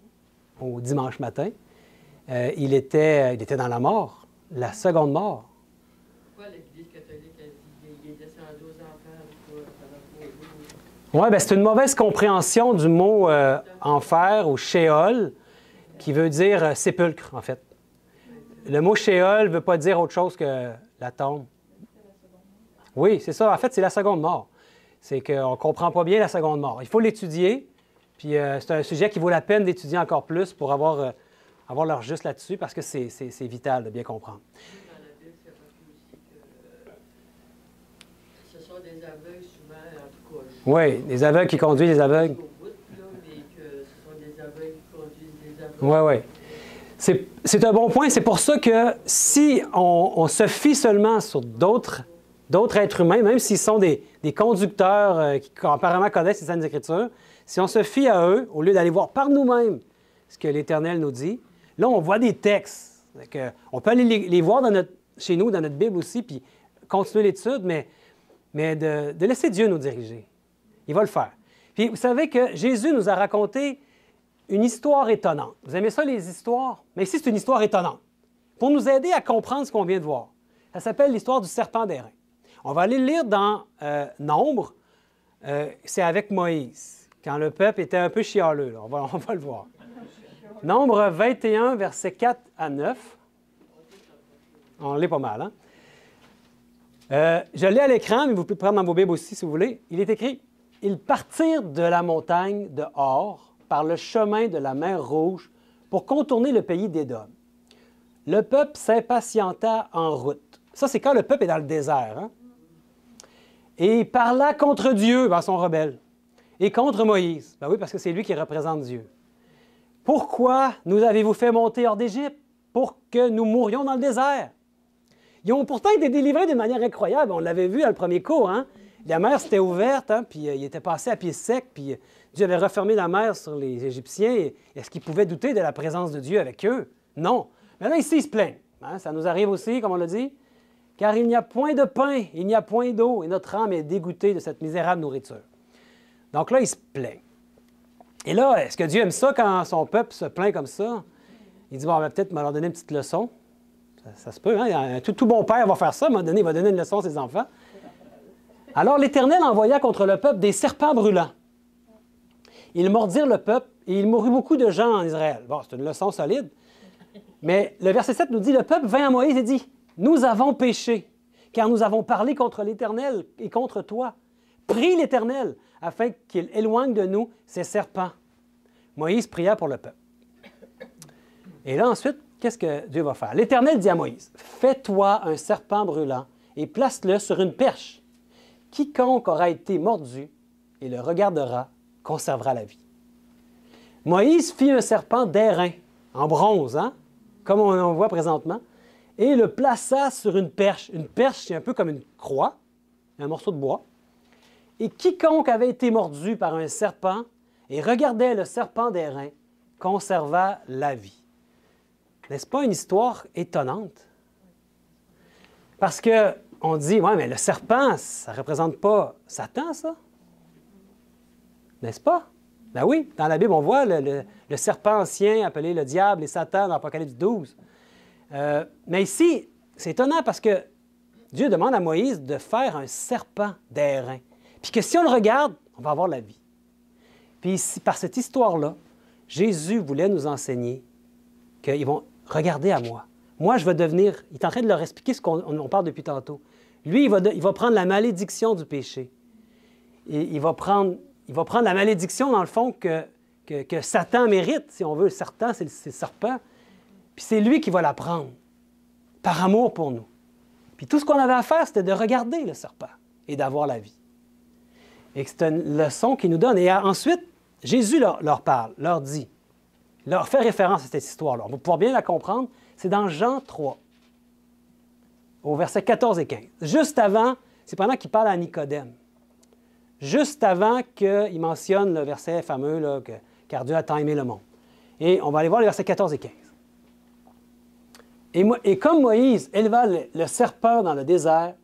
dimanche matin, il était dans la mort, la seconde mort. Pourquoi l'Église catholique a dit qu'il est descendu aux enfers pendant 3 jours? Oui, bien, c'est une mauvaise compréhension du mot enfer ou Sheol, qui veut dire sépulcre, en fait. Le mot Sheol ne veut pas dire autre chose que la tombe. Oui, c'est ça. En fait, c'est la seconde mort. C'est qu'on ne comprend pas bien la seconde mort. Il faut l'étudier, puis c'est un sujet qui vaut la peine d'étudier encore plus pour avoir leur juste là-dessus, parce que c'est vital de bien comprendre. Dans la Bible, c'est marqué aussi que ce sont des aveugles souvent, en tout cas. Oui, des aveugles qui conduisent des aveugles. Au bout, là, mais que ce sont des aveugles qui conduisent des aveugles. Oui, oui. C'est un bon point. C'est pour ça que si on se fie seulement sur d'autres êtres humains, même s'ils sont des conducteurs qui apparemment connaissent les Saintes Écritures, si on se fie à eux, au lieu d'aller voir par nous-mêmes ce que l'Éternel nous dit, là, on voit des textes. On peut aller les voir chez nous, dans notre Bible aussi, puis continuer l'étude, mais de laisser Dieu nous diriger. Il va le faire. Puis vous savez que Jésus nous a raconté une histoire étonnante. Vous aimez ça, les histoires? Mais ici, c'est une histoire étonnante. Pour nous aider à comprendre ce qu'on vient de voir. Ça s'appelle l'histoire du serpent d'airain. On va aller le lire dans Nombre. C'est avec Moïse, quand le peuple était un peu chialeux. Là. On va le voir. Nombre 21, versets 4 à 9. On l'est pas mal, hein? Je l'ai à l'écran, mais vous pouvez le prendre dans vos Bibles aussi, si vous voulez. Il est écrit « Ils partirent de la montagne de Hor par le chemin de la mer Rouge pour contourner le pays d'Édom. Le peuple s'impatienta en route. » Ça, c'est quand le peuple est dans le désert. Hein? Et il parla contre Dieu, ben, son rebelle, et contre Moïse. Ben oui, parce que c'est lui qui représente Dieu. « Pourquoi nous avez-vous fait monter hors d'Égypte pour que nous mourions dans le désert? » Ils ont pourtant été délivrés de manière incroyable. On l'avait vu dans le premier cours. Hein? La mer s'était ouverte, hein? Puis il était passé à pied sec, puis Dieu avait refermé la mer sur les Égyptiens. Est-ce qu'ils pouvaient douter de la présence de Dieu avec eux? Non. Mais là, ici, ils se plaignent. Hein? Ça nous arrive aussi, comme on l'a dit. « Car il n'y a point de pain, il n'y a point d'eau, et notre âme est dégoûtée de cette misérable nourriture. » Donc là, ils se plaignent. Et là, est-ce que Dieu aime ça quand son peuple se plaint comme ça? Il dit, bon, peut-être me leur donner une petite leçon. Ça se peut, hein? Tout bon père va faire ça, à un moment donné, il va donner une leçon à ses enfants. Alors l'Éternel envoya contre le peuple des serpents brûlants. Ils mordirent le peuple et il mourut beaucoup de gens en Israël. Bon, c'est une leçon solide. Mais le verset 7 nous dit, le peuple vint à Moïse et dit, « Nous avons péché, car nous avons parlé contre l'Éternel et contre toi. Prie l'Éternel, afin qu'il éloigne de nous ces serpents. » Moïse pria pour le peuple. Et là, ensuite, qu'est-ce que Dieu va faire? L'Éternel dit à Moïse, « Fais-toi un serpent brûlant et place-le sur une perche. Quiconque aura été mordu et le regardera conservera la vie. » Moïse fit un serpent d'airain, en bronze, hein? Comme on voit présentement, et le plaça sur une perche. Une perche, c'est un peu comme une croix, un morceau de bois. Et quiconque avait été mordu par un serpent et regardait le serpent d'airain conserva la vie. N'est-ce pas une histoire étonnante? Parce qu'on dit, ouais, mais le serpent, ça ne représente pas Satan, ça? N'est-ce pas? Ben oui, dans la Bible, on voit le serpent ancien appelé le diable et Satan dans Apocalypse 12. Mais ici, c'est étonnant parce que Dieu demande à Moïse de faire un serpent d'airain. Puis que si on le regarde, on va avoir la vie. Puis ici, par cette histoire-là, Jésus voulait nous enseigner qu'ils vont regarder à moi. Moi, je vais devenir... Il est en train de leur expliquer ce qu'on parle depuis tantôt. Lui, il va prendre la malédiction du péché. Et il va prendre la malédiction, dans le fond, que Satan mérite, si on veut. Satan, c'est le serpent. Puis c'est lui qui va la prendre, par amour pour nous. Puis tout ce qu'on avait à faire, c'était de regarder le serpent et d'avoir la vie. Et c'est une leçon qu'il nous donne. Et ensuite, Jésus leur parle, leur dit, leur fait référence à cette histoire-là. On va pouvoir bien la comprendre. C'est dans Jean 3, au verset 14 et 15. Juste avant, c'est pendant qu'il parle à Nicodème. Juste avant qu'il mentionne le verset fameux, là, car Dieu a tant aimé le monde. Et on va aller voir les versets 14 et 15. Et comme Moïse éleva le serpent dans le désert,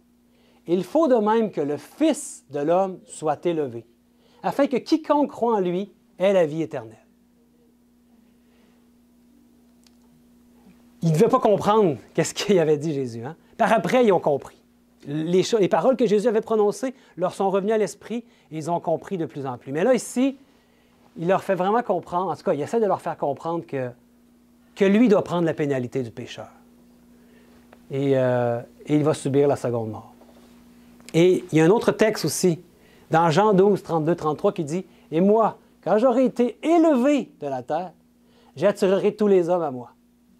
il faut de même que le Fils de l'homme soit élevé, afin que quiconque croit en lui ait la vie éternelle. Ils ne devaient pas comprendre qu'est-ce qu'il avait dit Jésus. Hein? Par après, ils ont compris. Les paroles que Jésus avait prononcées leur sont revenues à l'esprit et ils ont compris de plus en plus. Mais là, ici, il leur fait vraiment comprendre, en tout cas, il essaie de leur faire comprendre que lui doit prendre la pénalité du pécheur. Et il va subir la seconde mort. Et il y a un autre texte aussi, dans Jean 12, 32, 33, qui dit « Et moi, quand j'aurai été élevé de la terre, j'attirerai tous les hommes à moi. »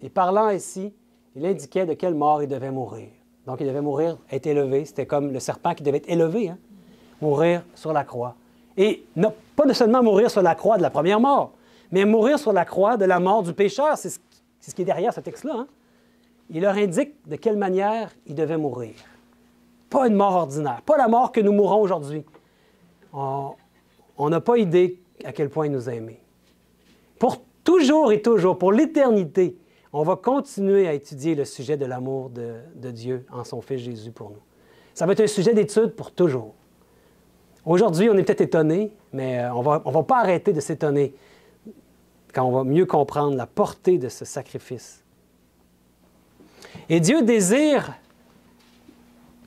Et parlant ainsi, il indiquait de quelle mort il devait mourir. Donc, il devait mourir, être élevé. C'était comme le serpent qui devait être élevé, hein? Mourir sur la croix. Et non, pas seulement mourir sur la croix de la première mort, mais mourir sur la croix de la mort du pécheur. C'est ce qui est derrière ce texte-là, hein? Il leur indique de quelle manière il devait mourir. Pas une mort ordinaire, pas la mort que nous mourons aujourd'hui. On n'a pas idée à quel point il nous a aimés. Pour toujours et toujours, pour l'éternité, on va continuer à étudier le sujet de l'amour de Dieu en son Fils Jésus pour nous. Ça va être un sujet d'étude pour toujours. Aujourd'hui, on est peut-être étonné, mais on va pas arrêter de s'étonner quand on va mieux comprendre la portée de ce sacrifice. Et Dieu désire,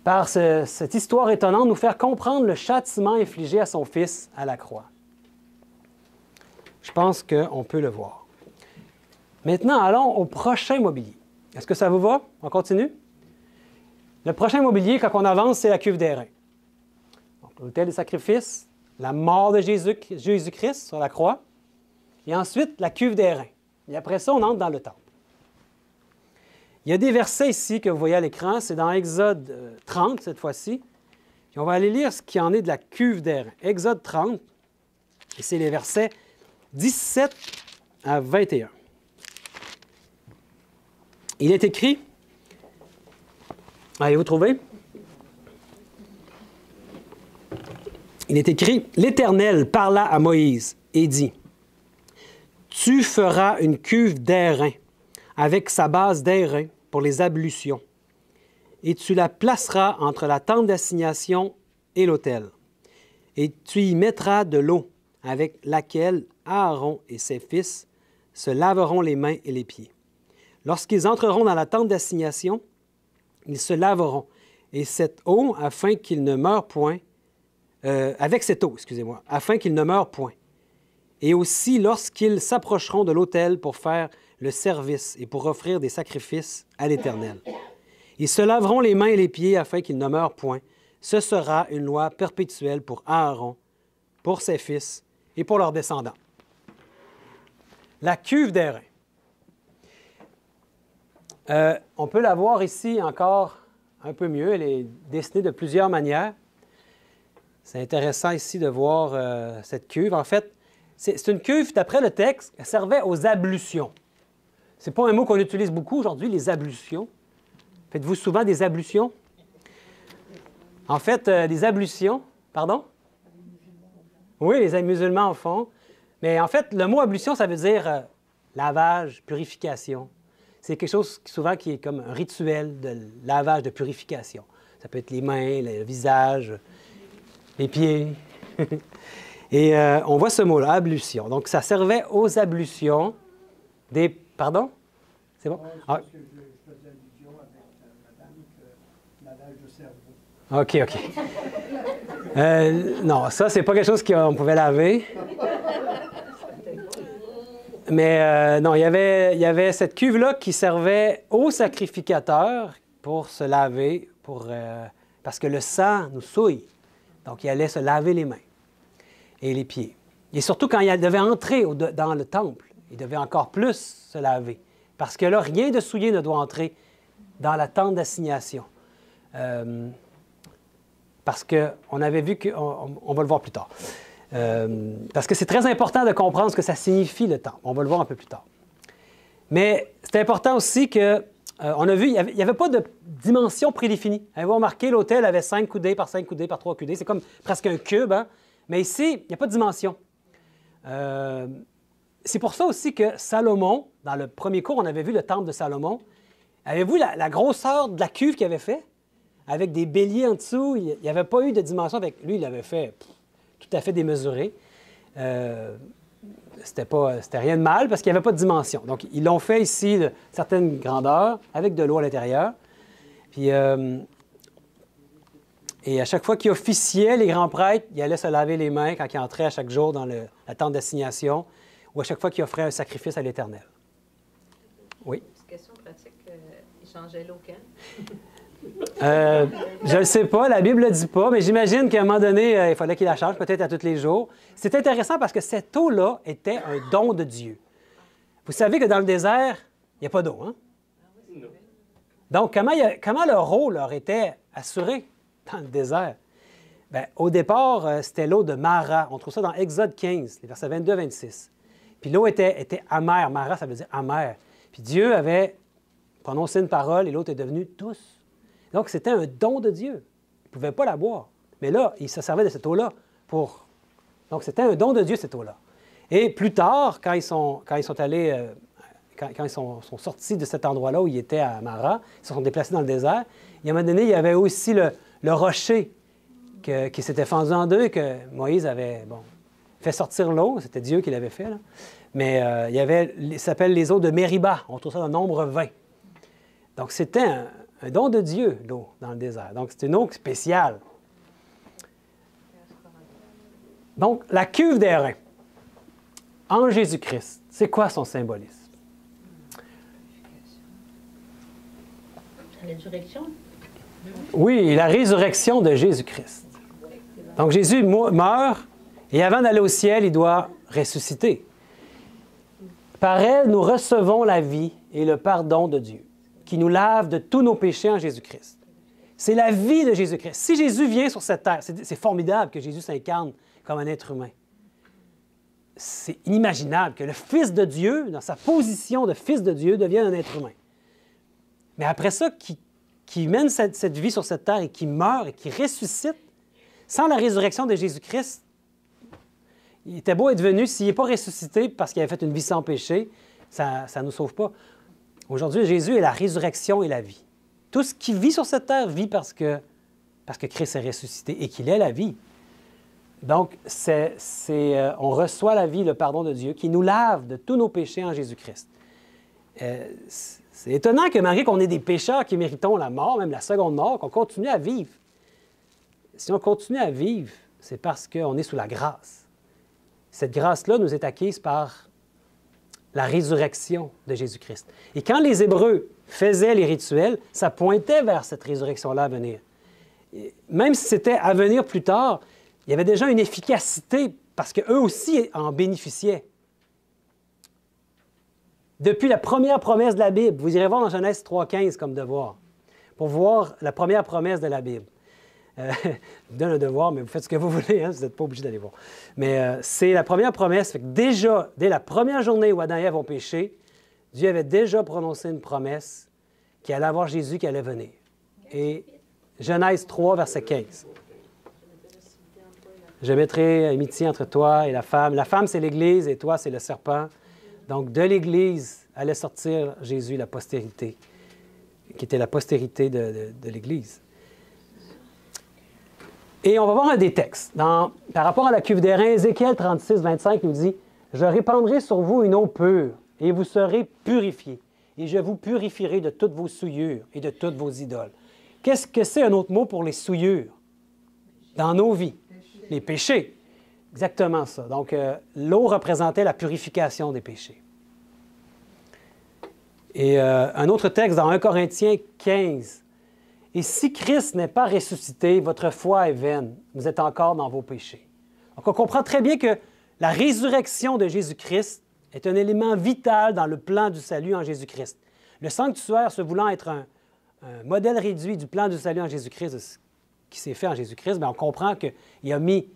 par cette histoire étonnante, nous faire comprendre le châtiment infligé à son Fils à la croix. Je pense qu'on peut le voir. Maintenant, allons au prochain mobilier. Est-ce que ça vous va? On continue? Le prochain mobilier, quand on avance, c'est la cuve d'airain. Donc, l'autel des sacrifices, la mort de Jésus-Christ sur la croix, et ensuite la cuve d'airain. Et après ça, on entre dans le temple. Il y a des versets ici que vous voyez à l'écran, c'est dans Exode 30 cette fois-ci. Puis on va aller lire ce qui en est de la cuve d'airain. Exode 30, et c'est les versets 17 à 21. Il est écrit, allez-vous trouver? Il est écrit, « L'Éternel parla à Moïse et dit, « Tu feras une cuve d'airain avec sa base d'airain pour les ablutions, et tu la placeras entre la tente d'assignation et l'autel, et tu y mettras de l'eau avec laquelle Aaron et ses fils se laveront les mains et les pieds. Lorsqu'ils entreront dans la tente d'assignation, ils se laveront, et cette eau, afin qu'ils ne meurent point, avec cette eau, excusez-moi, afin qu'ils ne meurent point. Et aussi lorsqu'ils s'approcheront de l'autel pour faire le service et pour offrir des sacrifices à l'Éternel. Ils se laveront les mains et les pieds afin qu'ils ne meurent point. Ce sera une loi perpétuelle pour Aaron, pour ses fils et pour leurs descendants. » La cuve d'airain. On peut la voir ici encore un peu mieux. Elle est dessinée de plusieurs manières. C'est intéressant ici de voir cette cuve. En fait, c'est une cuve, d'après le texte, elle servait aux ablutions. Ce n'est pas un mot qu'on utilise beaucoup aujourd'hui, les ablutions. Faites-vous souvent des ablutions? En fait, des ablutions, pardon? Oui, les musulmans en font. Mais en fait, le mot ablution, ça veut dire lavage, purification. C'est quelque chose souvent qui est comme un rituel de lavage, de purification. Ça peut être les mains, le visage, les pieds. Et on voit ce mot-là, ablution. Donc, ça servait aux ablutions des... Pardon? C'est bon? Parce que je faisais allusion avec madame que lavage de cerveau. OK. Non, ça, c'est pas quelque chose qu'on pouvait laver. Mais non, il y avait cette cuve-là qui servait aux sacrificateurs pour se laver, parce que le sang nous souille. Donc, il allait se laver les mains et les pieds. Et surtout, quand il devait entrer dans le temple, il devait encore plus se laver. Parce que là, rien de souillé ne doit entrer dans la tente d'assignation. Parce qu'on avait vu on va le voir plus tard. Parce que c'est très important de comprendre ce que ça signifie le temple. On va le voir un peu plus tard. Mais c'est important aussi que, on a vu, il n'y avait pas de dimension prédéfinie. Avez-vous remarqué, l'autel avait 5 coudées par 5 coudées par 3 coudées. C'est comme presque un cube, hein? Mais ici, il n'y a pas de dimension. C'est pour ça aussi que Salomon, dans le premier cours, on avait vu le temple de Salomon. Avez-vous la grosseur de la cuve qu'il avait fait? Avec des béliers en dessous, il n'y avait pas eu de dimension. Avec lui, il l'avait fait tout à fait démesuré. C'était rien de mal parce qu'il n'y avait pas de dimension. Donc, ils l'ont fait ici de certaines grandeurs, avec de l'eau à l'intérieur. Puis, et à chaque fois qu'ils officiaient, les grands prêtres, ils allaient se laver les mains quand ils entraient à chaque jour dans la tente d'assignation ou à chaque fois qu'ils offraient un sacrifice à l'Éternel. Oui? Petite question pratique, ils changeaient l'eau quand? Je ne le sais pas, la Bible ne le dit pas, mais j'imagine qu'à un moment donné, il fallait qu'il la change, peut-être à tous les jours. C'est intéressant parce que cette eau-là était un don de Dieu. Vous savez que dans le désert, il n'y a pas d'eau, hein? Donc, comment leur rôle leur était assuré dans le désert? Bien, au départ, c'était l'eau de Mara. On trouve ça dans Exode 15, les versets 22-26. Puis l'eau était amère. Mara, ça veut dire amère. Puis Dieu avait prononcé une parole et l'eau est devenue douce. Donc, c'était un don de Dieu. Ils ne pouvaient pas la boire. Mais là, ils se servaient de cette eau-là pour... Donc, c'était un don de Dieu, cette eau-là. Et plus tard, quand ils sont sortis de cet endroit-là où ils étaient à Mara, ils se sont déplacés dans le désert, et à un moment donné, il y avait aussi le rocher qui s'était fendu en deux et que Moïse avait fait sortir l'eau. C'était Dieu qui l'avait fait, là. Mais il y avait, ça s'appelle les eaux de Mériba. On trouve ça dans Nombre 20. Donc, c'était un don de Dieu, l'eau, dans le désert. Donc, c'est une eau spéciale. Donc, la cuve d'airain en Jésus-Christ, c'est quoi son symbolisme? La résurrection? Oui, la résurrection de Jésus-Christ. Donc, Jésus meurt et avant d'aller au ciel, il doit ressusciter. Par elle, nous recevons la vie et le pardon de Dieu, qui nous lave de tous nos péchés en Jésus-Christ. C'est la vie de Jésus-Christ. Si Jésus vient sur cette terre, c'est formidable que Jésus s'incarne comme un être humain. C'est inimaginable que le Fils de Dieu, dans sa position de Fils de Dieu, devienne un être humain. Mais après ça, qui mène cette vie sur cette terre et qui meurt et qui ressuscite, sans la résurrection de Jésus-Christ, il était beau être venu, s'il n'est pas ressuscité parce qu'il avait fait une vie sans péché, ça ne nous sauve pas. Aujourd'hui, Jésus est la résurrection et la vie. Tout ce qui vit sur cette terre vit parce que Christ est ressuscité et qu'il est la vie. Donc, on reçoit la vie, le pardon de Dieu, qui nous lave de tous nos péchés en Jésus-Christ. C'est étonnant que malgré qu'on ait des pécheurs qui méritons la mort, même la seconde mort, qu'on continue à vivre. Si on continue à vivre, c'est parce qu'on est sous la grâce. Cette grâce-là nous est acquise par la résurrection de Jésus-Christ. Et quand les Hébreux faisaient les rituels, ça pointait vers cette résurrection-là à venir. Et même si c'était à venir plus tard, il y avait déjà une efficacité parce qu'eux aussi en bénéficiaient. Depuis la première promesse de la Bible, vous irez voir dans Genèse 3,15 comme devoir, pour voir la première promesse de la Bible. Je vous donne un devoir, mais vous faites ce que vous voulez, hein, vous n'êtes pas obligé d'aller voir. Mais c'est la première promesse. Fait que déjà, dès la première journée où Adam et Ève ont péché, Dieu avait déjà prononcé une promesse qu'il allait avoir Jésus qui allait venir. Et Genèse 3, verset 15. Je mettrai amitié entre toi et la femme. La femme, c'est l'Église et toi, c'est le serpent. Donc, de l'Église allait sortir Jésus, la postérité, qui était la postérité de l'Église. Et on va voir un des textes. Par rapport à la cuve d'airain, Ézéchiel 36, 25 nous dit « Je répandrai sur vous une eau pure, et vous serez purifiés, et je vous purifierai de toutes vos souillures et de toutes vos idoles. » Qu'est-ce que c'est un autre mot pour les souillures dans nos vies? Les péchés. Exactement ça. Donc, l'eau représentait la purification des péchés. Et un autre texte dans 1 Corinthiens 15. « Et si Christ n'est pas ressuscité, votre foi est vaine. Vous êtes encore dans vos péchés. » Donc, on comprend très bien que la résurrection de Jésus-Christ est un élément vital dans le plan du salut en Jésus-Christ. Le sanctuaire, se voulant être un modèle réduit du plan du salut en Jésus-Christ, de ce qui s'est fait en Jésus-Christ, bien, on comprend qu'il a mis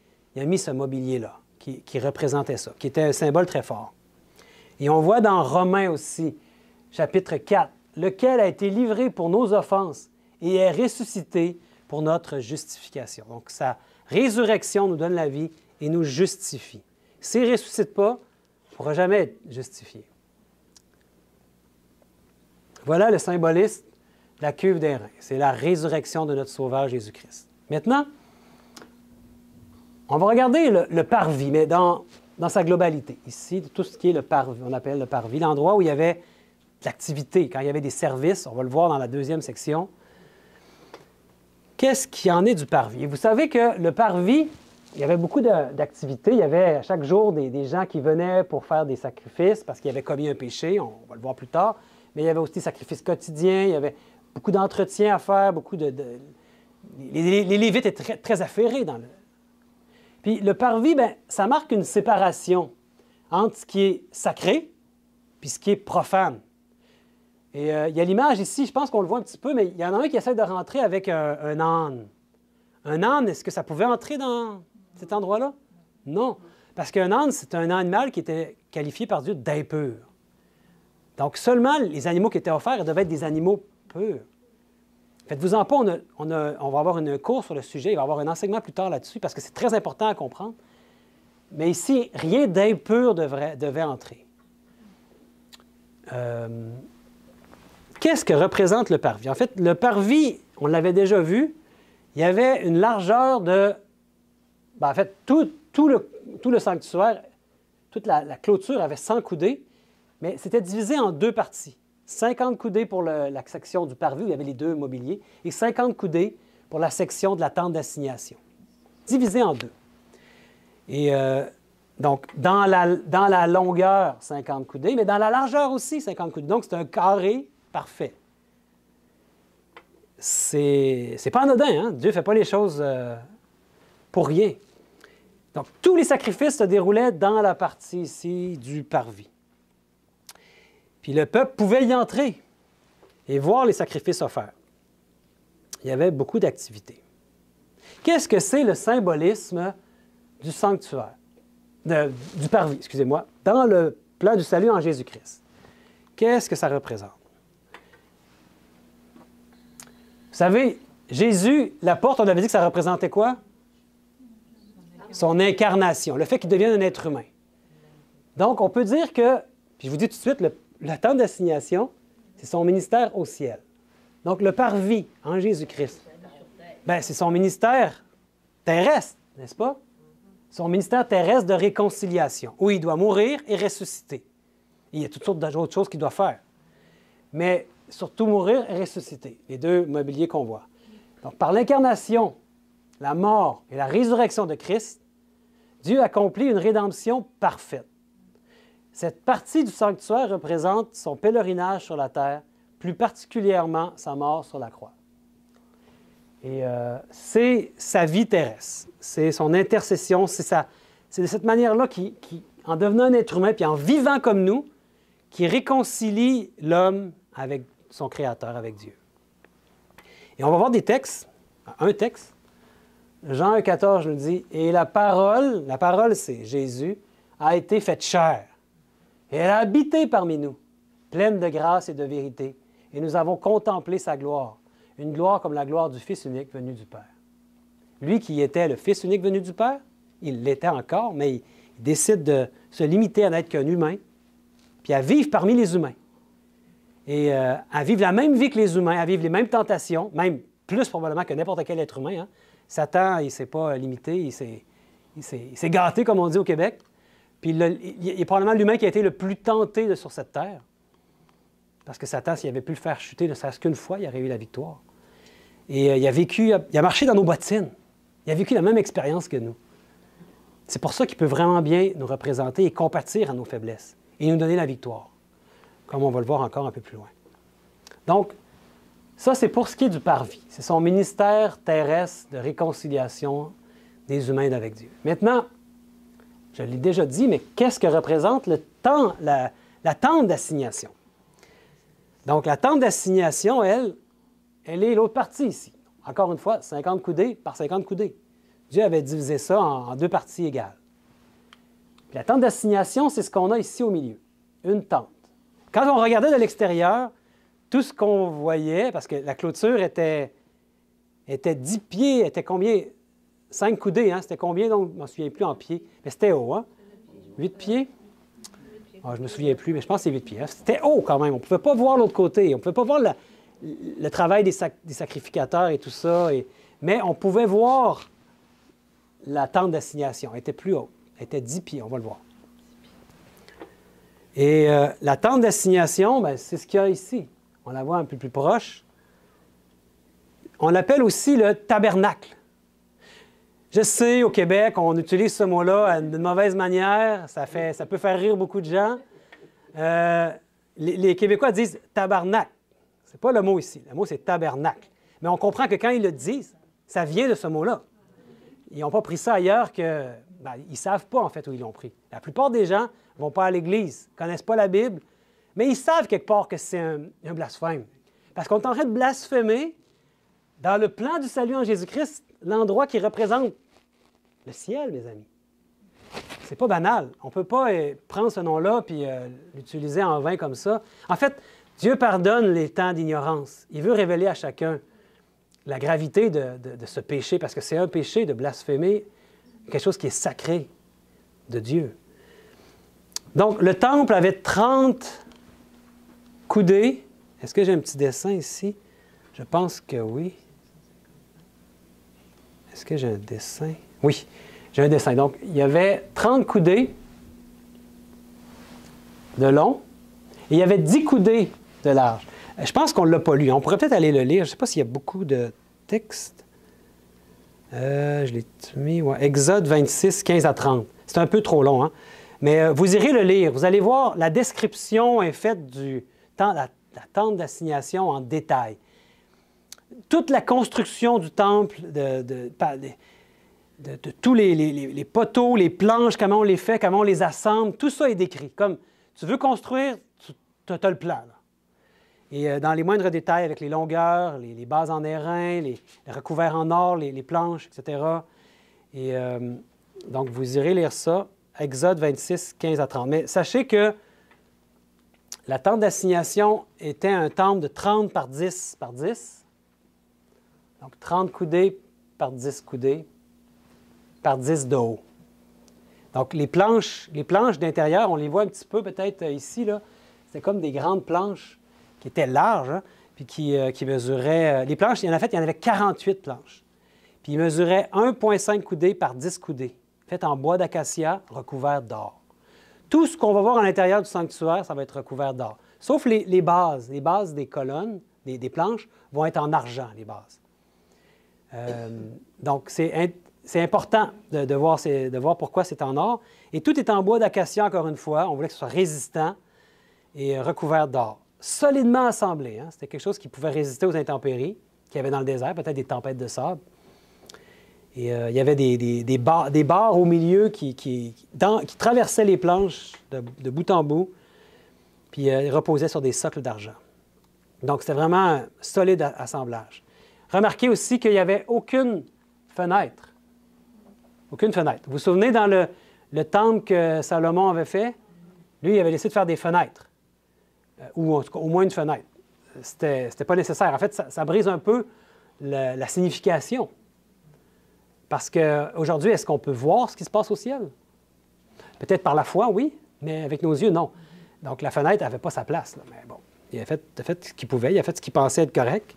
ce mobilier-là, qui représentait ça, qui était un symbole très fort. Et on voit dans Romains aussi, chapitre 4, « Lequel a été livré pour nos offenses et est ressuscité pour notre justification. » Donc, sa résurrection nous donne la vie et nous justifie. S'il ne ressuscite pas, il ne pourra jamais être justifié. Voilà le symbolisme de la cuve d'airain. C'est la résurrection de notre Sauveur Jésus-Christ. Maintenant, on va regarder le parvis, mais dans sa globalité. Ici, tout ce qui est le parvis, on appelle le parvis, l'endroit où il y avait de l'activité, quand il y avait des services, on va le voir dans la deuxième section. Qu'est-ce qu'il en est du parvis? Vous savez que le parvis, il y avait beaucoup d'activités. Il y avait chaque jour des gens qui venaient pour faire des sacrifices parce qu'ils avaient commis un péché, on va le voir plus tard, mais il y avait aussi des sacrifices quotidiens, il y avait beaucoup d'entretien à faire, les Lévites étaient très, très affairés dans le... Puis le parvis, bien, ça marque une séparation entre ce qui est sacré et ce qui est profane. Et il y a l'image ici, je pense qu'on le voit un petit peu, mais il y en a un qui essaie de rentrer avec un âne. Un âne, est-ce que ça pouvait entrer dans cet endroit-là? Non, parce qu'un âne, c'est un animal qui était qualifié par Dieu d'impur. Donc, seulement les animaux qui étaient offerts devaient être des animaux purs. Faites-vous-en pas, on va avoir une cours sur le sujet, il va y avoir un enseignement plus tard là-dessus, parce que c'est très important à comprendre. Mais ici, rien d'impur devait entrer. Qu'est-ce que représente le parvis? En fait, le parvis, on l'avait déjà vu, il y avait une largeur de... Ben, en fait, tout le sanctuaire, toute la clôture avait 100 coudées, mais c'était divisé en deux parties. 50 coudées pour la section du parvis, où il y avait les deux mobiliers, et 50 coudées pour la section de la tente d'assignation. Divisé en deux. Et donc, dans la longueur, 50 coudées, mais dans la largeur aussi, 50 coudées. Donc, c'est un carré parfait. C'est pas anodin, hein? Dieu ne fait pas les choses pour rien. Donc, tous les sacrifices se déroulaient dans la partie ici du parvis. Puis le peuple pouvait y entrer et voir les sacrifices offerts. Il y avait beaucoup d'activités. Qu'est-ce que c'est le symbolisme du sanctuaire, du parvis, excusez-moi, dans le plan du salut en Jésus-Christ? Qu'est-ce que ça représente? Vous savez, Jésus, la porte, on avait dit que ça représentait quoi? Son incarnation, le fait qu'il devienne un être humain. Donc, on peut dire que, puis je vous dis tout de suite, la tente d'assignation, c'est son ministère au ciel. Donc, le parvis en Jésus-Christ, bien, c'est son ministère terrestre, n'est-ce pas? Son ministère terrestre de réconciliation, où il doit mourir et ressusciter. Et il y a toutes sortes d'autres choses qu'il doit faire. Mais surtout mourir et ressusciter, les deux mobiliers qu'on voit. Donc, par l'incarnation, la mort et la résurrection de Christ, Dieu accomplit une rédemption parfaite. Cette partie du sanctuaire représente son pèlerinage sur la terre, plus particulièrement sa mort sur la croix. Et c'est sa vie terrestre, c'est son intercession, c'est de cette manière-là en devenant un être humain, puis en vivant comme nous, qui réconcilie l'homme avec son Créateur, avec Dieu. Et on va voir des textes, un texte, Jean 1,14 nous dit, « Et la parole c'est Jésus, a été faite chair. Et elle a habité parmi nous, pleine de grâce et de vérité, et nous avons contemplé sa gloire, une gloire comme la gloire du Fils unique venu du Père. » Lui qui était le Fils unique venu du Père, il l'était encore, mais il décide de se limiter à n'être qu'un humain, puis à vivre parmi les humains. Et à vivre la même vie que les humains, à vivre les mêmes tentations, même plus probablement que n'importe quel être humain. Hein. Satan, il ne s'est pas limité, il s'est gâté, comme on dit au Québec. Puis il est probablement l'humain qui a été le plus tenté sur cette terre. Parce que Satan, s'il avait pu le faire chuter ne serait-ce qu'une fois, il aurait eu la victoire. Et il a marché dans nos bottines. Il a vécu la même expérience que nous. C'est pour ça qu'il peut vraiment bien nous représenter et compatir à nos faiblesses et nous donner la victoire, comme on va le voir encore un peu plus loin. Donc, ça, c'est pour ce qui est du parvis. C'est son ministère terrestre de réconciliation des humains avec Dieu. Maintenant, je l'ai déjà dit, mais qu'est-ce que représente la tente d'assignation? Donc, la tente d'assignation, elle est l'autre partie ici. Encore une fois, 50 coudées par 50 coudées. Dieu avait divisé ça en deux parties égales. Puis la tente d'assignation, c'est ce qu'on a ici au milieu, une tente. Quand on regardait de l'extérieur, tout ce qu'on voyait, parce que la clôture était 10 pieds, était combien? 5 coudées, hein? C'était combien, donc? Je ne me souviens plus en pieds. Mais c'était haut, hein? 8 pieds? Oh, je ne me souviens plus, mais je pense que c'est 8 pieds. Hein? C'était haut quand même. On ne pouvait pas voir l'autre côté. On ne pouvait pas voir le travail des sacrificateurs et tout ça. Mais on pouvait voir la tente d'assignation. Elle était plus haute. Elle était 10 pieds, on va le voir. Et la tente d'assignation, bien, c'est ce qu'il y a ici. On la voit un peu plus proche. On l'appelle aussi le tabernacle. Je sais, au Québec, on utilise ce mot-là d'une mauvaise manière. Ça peut faire rire beaucoup de gens. Les Québécois disent tabarnak. Ce n'est pas le mot ici. Le mot, c'est tabernacle. Mais on comprend que quand ils le disent, ça vient de ce mot-là. Ils n'ont pas pris ça ailleurs que... Ben, ils ne savent pas, en fait, où ils l'ont pris. La plupart des gens ne vont pas à l'Église, ne connaissent pas la Bible, Mais ils savent quelque part que c'est un blasphème. Parce qu'on est en train de blasphémer dans le plan du salut en Jésus-Christ, l'endroit qui représente le ciel, mes amis. C'est pas banal. On ne peut pas prendre ce nom-là et l'utiliser en vain comme ça. En fait, Dieu pardonne les temps d'ignorance. Il veut révéler à chacun la gravité de ce péché, parce que c'est un péché de blasphémer quelque chose qui est sacré de Dieu. Donc, le temple avait 30 coudées. Est-ce que j'ai un petit dessin ici? Je pense que oui. Est-ce que j'ai un dessin? Oui, j'ai un dessin. Donc, il y avait 30 coudées de long et il y avait 10 coudées de large. Je pense qu'on ne l'a pas lu. On pourrait peut-être aller le lire. Je ne sais pas s'il y a beaucoup de texte. Je l'ai mis. Ouais. Exode 26, 15 à 30. C'est un peu trop long, hein? Mais vous irez le lire. Vous allez voir, la description est faite du la tente d'assignation en détail. Toute la construction du temple, de tous les poteaux, les planches, comment on les fait, comment on les assemble, tout ça est décrit. Comme tu veux construire, tu as le plan. Là. Et dans les moindres détails, avec les longueurs, les bases en airain, les recouverts en or, les planches, etc. Et donc, vous irez lire ça, Exode 26, 15 à 30. Mais sachez que la tente d'assignation était un temple de 30 par 10 par 10. Donc, 30 coudées par 10 coudées par 10 de haut. Donc, les planches d'intérieur, on les voit un petit peu peut-être ici, là. C'est comme des grandes planches qui étaient larges, hein, puis qui mesuraient... les planches, il y en avait 48 planches. Puis ils mesuraient 1,5 coudées par 10 coudées, faites en bois d'acacia recouvert d'or. Tout ce qu'on va voir à l'intérieur du sanctuaire, ça va être recouvert d'or. Sauf les bases. Les bases des colonnes, des planches, vont être en argent, les bases. Donc, c'est important de voir pourquoi c'est en or. Et tout est en bois d'acacia, encore une fois. On voulait que ce soit résistant et recouvert d'or. Solidement assemblé. Hein? C'était quelque chose qui pouvait résister aux intempéries qu'il y avait dans le désert, peut-être des tempêtes de sable. Et il y avait des barres au milieu qui traversaient les planches de bout en bout, puis reposaient sur des socles d'argent. Donc, c'était vraiment un solide assemblage. Remarquez aussi qu'il n'y avait aucune fenêtre. Aucune fenêtre. Vous vous souvenez, dans le temple que Salomon avait fait, lui, il avait décidé de faire des fenêtres, ou en tout cas, au moins une fenêtre. C'était pas nécessaire. En fait, ça brise un peu la signification. Parce qu'aujourd'hui, est-ce qu'on peut voir ce qui se passe au ciel? Peut-être par la foi, oui, mais avec nos yeux, non. Donc, la fenêtre n'avait pas sa place. Là. Mais bon, il a fait ce qu'il pouvait, il a fait ce qu'il pensait être correct,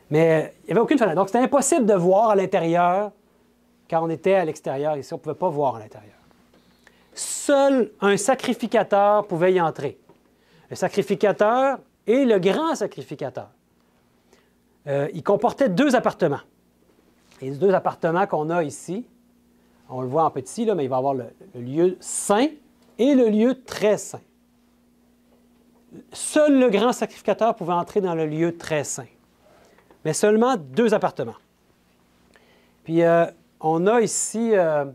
mais il n'y avait aucune fenêtre. Donc, c'était impossible de voir à l'intérieur quand on était à l'extérieur. Ici, on ne pouvait pas voir à l'intérieur. Seul un sacrificateur pouvait y entrer. Le sacrificateur et le grand sacrificateur. Il comportait 2 appartements. Les 2 appartements qu'on a ici, on le voit en petit, là, mais il va y avoir le lieu saint et le lieu très saint. Seul le grand sacrificateur pouvait entrer dans le lieu très saint, mais seulement 2 appartements. Puis, on a ici... est-ce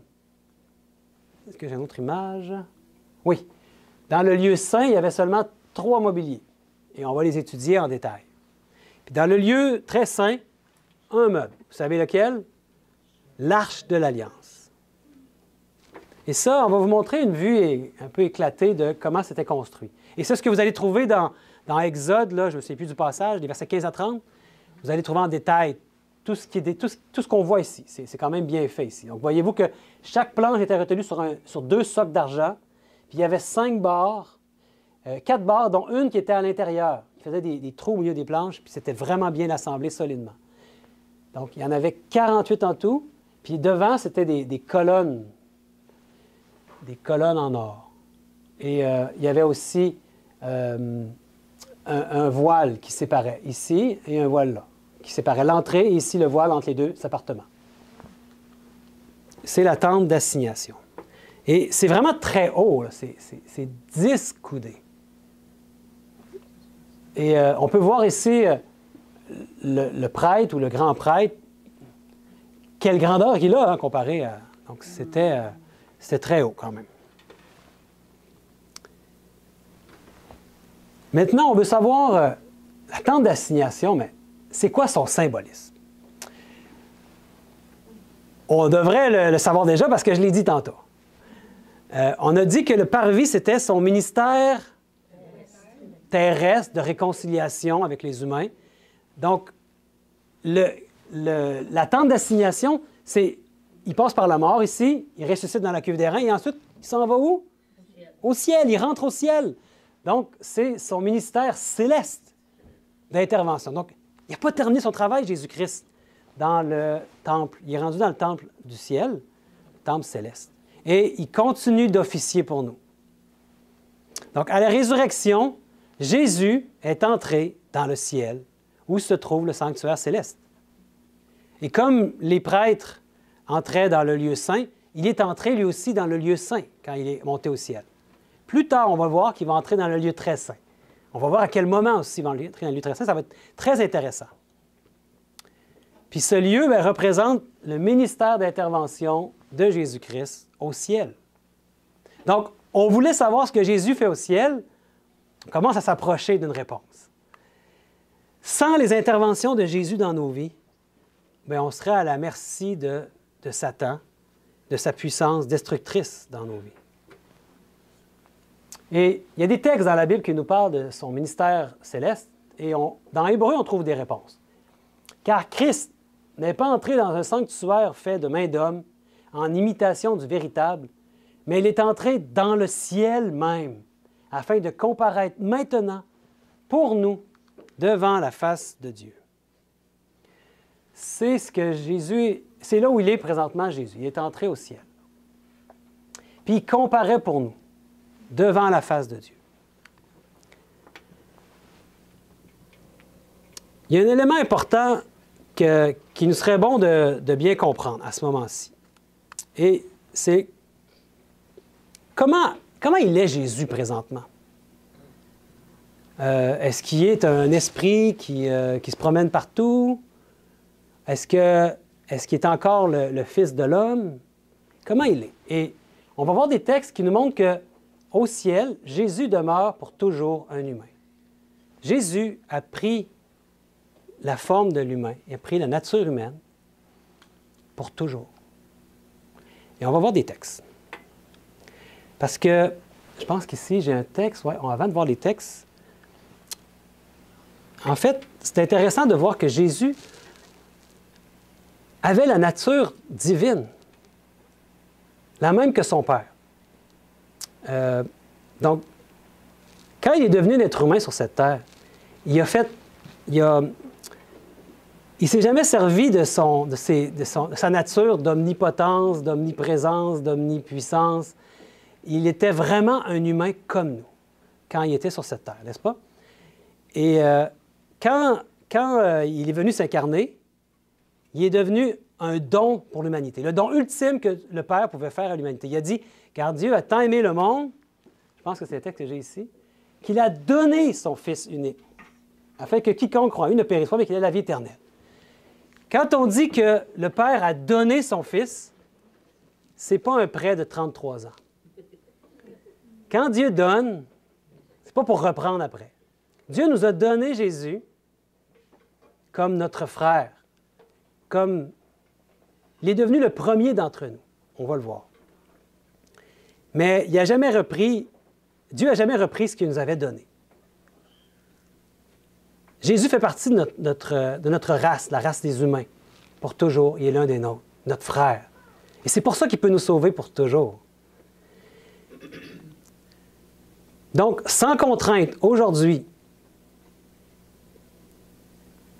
que j'ai une autre image? Oui. Dans le lieu saint, il y avait seulement 3 mobiliers, et on va les étudier en détail. Puis, dans le lieu très saint, un meuble. Vous savez lequel? L'Arche de l'Alliance. Et ça, on va vous montrer une vue un peu éclatée de comment c'était construit. Et c'est ce que vous allez trouver dans Exode, là, je ne sais plus du passage, des versets 15 à 30. Vous allez trouver en détail tout ce qu'on voit ici. C'est quand même bien fait ici. Donc, voyez-vous que chaque planche était retenue sur 2 socles d'argent. Puis, il y avait 5 barres, 4 barres, dont une qui était à l'intérieur, qui faisait des trous au milieu des planches. Puis, c'était vraiment bien assemblé solidement. Donc, il y en avait 48 en tout. Puis devant, c'était des colonnes en or. Et il y avait aussi un voile qui séparait ici et un voile là, qui séparait l'entrée et ici le voile entre les 2 appartements. C'est la tente d'assignation. Et c'est vraiment très haut, c'est 10 coudées. Et on peut voir ici... Le prêtre ou le grand prêtre, quelle grandeur il a comparé à... Donc, c'était très haut quand même. Maintenant, on veut savoir la tente d'assignation, mais c'est quoi son symbolisme? On devrait le savoir déjà parce que je l'ai dit tantôt. On a dit que le parvis, c'était son ministère terrestre de réconciliation avec les humains. Donc, la tente d'assignation, c'est, il passe par la mort ici, il ressuscite dans la cuve d'airain et ensuite, il s'en va où? Au ciel, il rentre au ciel. Donc, c'est son ministère céleste d'intervention. Donc, il n'a pas terminé son travail, Jésus-Christ, dans le temple. Il est rendu dans le temple du ciel, le temple céleste. Et il continue d'officier pour nous. Donc, à la résurrection, Jésus est entré dans le ciel, où se trouve le sanctuaire céleste. Et comme les prêtres entraient dans le lieu saint, il est entré lui aussi dans le lieu saint quand il est monté au ciel. Plus tard, on va voir qu'il va entrer dans le lieu très saint. On va voir à quel moment aussi il va entrer dans le lieu très saint. Ça va être très intéressant. Puis ce lieu représente le ministère d'intervention de Jésus-Christ au ciel. Donc, on voulait savoir ce que Jésus fait au ciel. On commence à s'approcher d'une réponse. Sans les interventions de Jésus dans nos vies, bien, on serait à la merci de Satan, de sa puissance destructrice dans nos vies. Et il y a des textes dans la Bible qui nous parlent de son ministère céleste, et dans Hébreu, on trouve des réponses. Car Christ n'est pas entré dans un sanctuaire fait de main d'homme, en imitation du véritable, mais il est entré dans le ciel même, afin de comparaître maintenant, pour nous, devant la face de Dieu. C'est ce que Jésus, c'est là où il est présentement, Jésus. Il est entré au ciel. Puis il comparaît pour nous, devant la face de Dieu. Il y a un élément important qui nous serait bon de bien comprendre à ce moment-ci. Et c'est comment il est Jésus présentement? Est-ce qu'il est un esprit qui se promène partout? Est-ce qu'il est encore le Fils de l'homme? Comment il est? Et on va voir des textes qui nous montrent qu'au ciel, Jésus demeure pour toujours un humain. Jésus a pris la forme de l'humain, il a pris la nature humaine pour toujours. Et on va voir des textes. Parce que je pense qu'ici, j'ai un texte. Ouais, avant de voir les textes, en fait, c'est intéressant de voir que Jésus avait la nature divine, la même que son Père. Donc, quand il est devenu un être humain sur cette terre, il ne s'est jamais servi de sa nature d'omnipotence, d'omniprésence, d'omnipuissance. Il était vraiment un humain comme nous quand il était sur cette terre, n'est-ce pas? Et quand il est venu s'incarner, il est devenu un don pour l'humanité, le don ultime que le Père pouvait faire à l'humanité. Il a dit, car Dieu a tant aimé le monde, je pense que c'est le texte que j'ai ici, qu'il a donné son Fils unique, afin que quiconque croit en lui ne périsse pas, mais qu'il ait la vie éternelle. Quand on dit que le Père a donné son Fils, ce n'est pas un prêt de 33 ans. Quand Dieu donne, ce n'est pas pour reprendre après. Dieu nous a donné Jésus comme notre frère, comme il est devenu le premier d'entre nous. On va le voir. Mais il n'a jamais repris, Dieu n'a jamais repris ce qu'il nous avait donné. Jésus fait partie de notre race, la race des humains, pour toujours. Il est l'un des nôtres, notre frère. Et c'est pour ça qu'il peut nous sauver pour toujours. Donc, sans contrainte, aujourd'hui,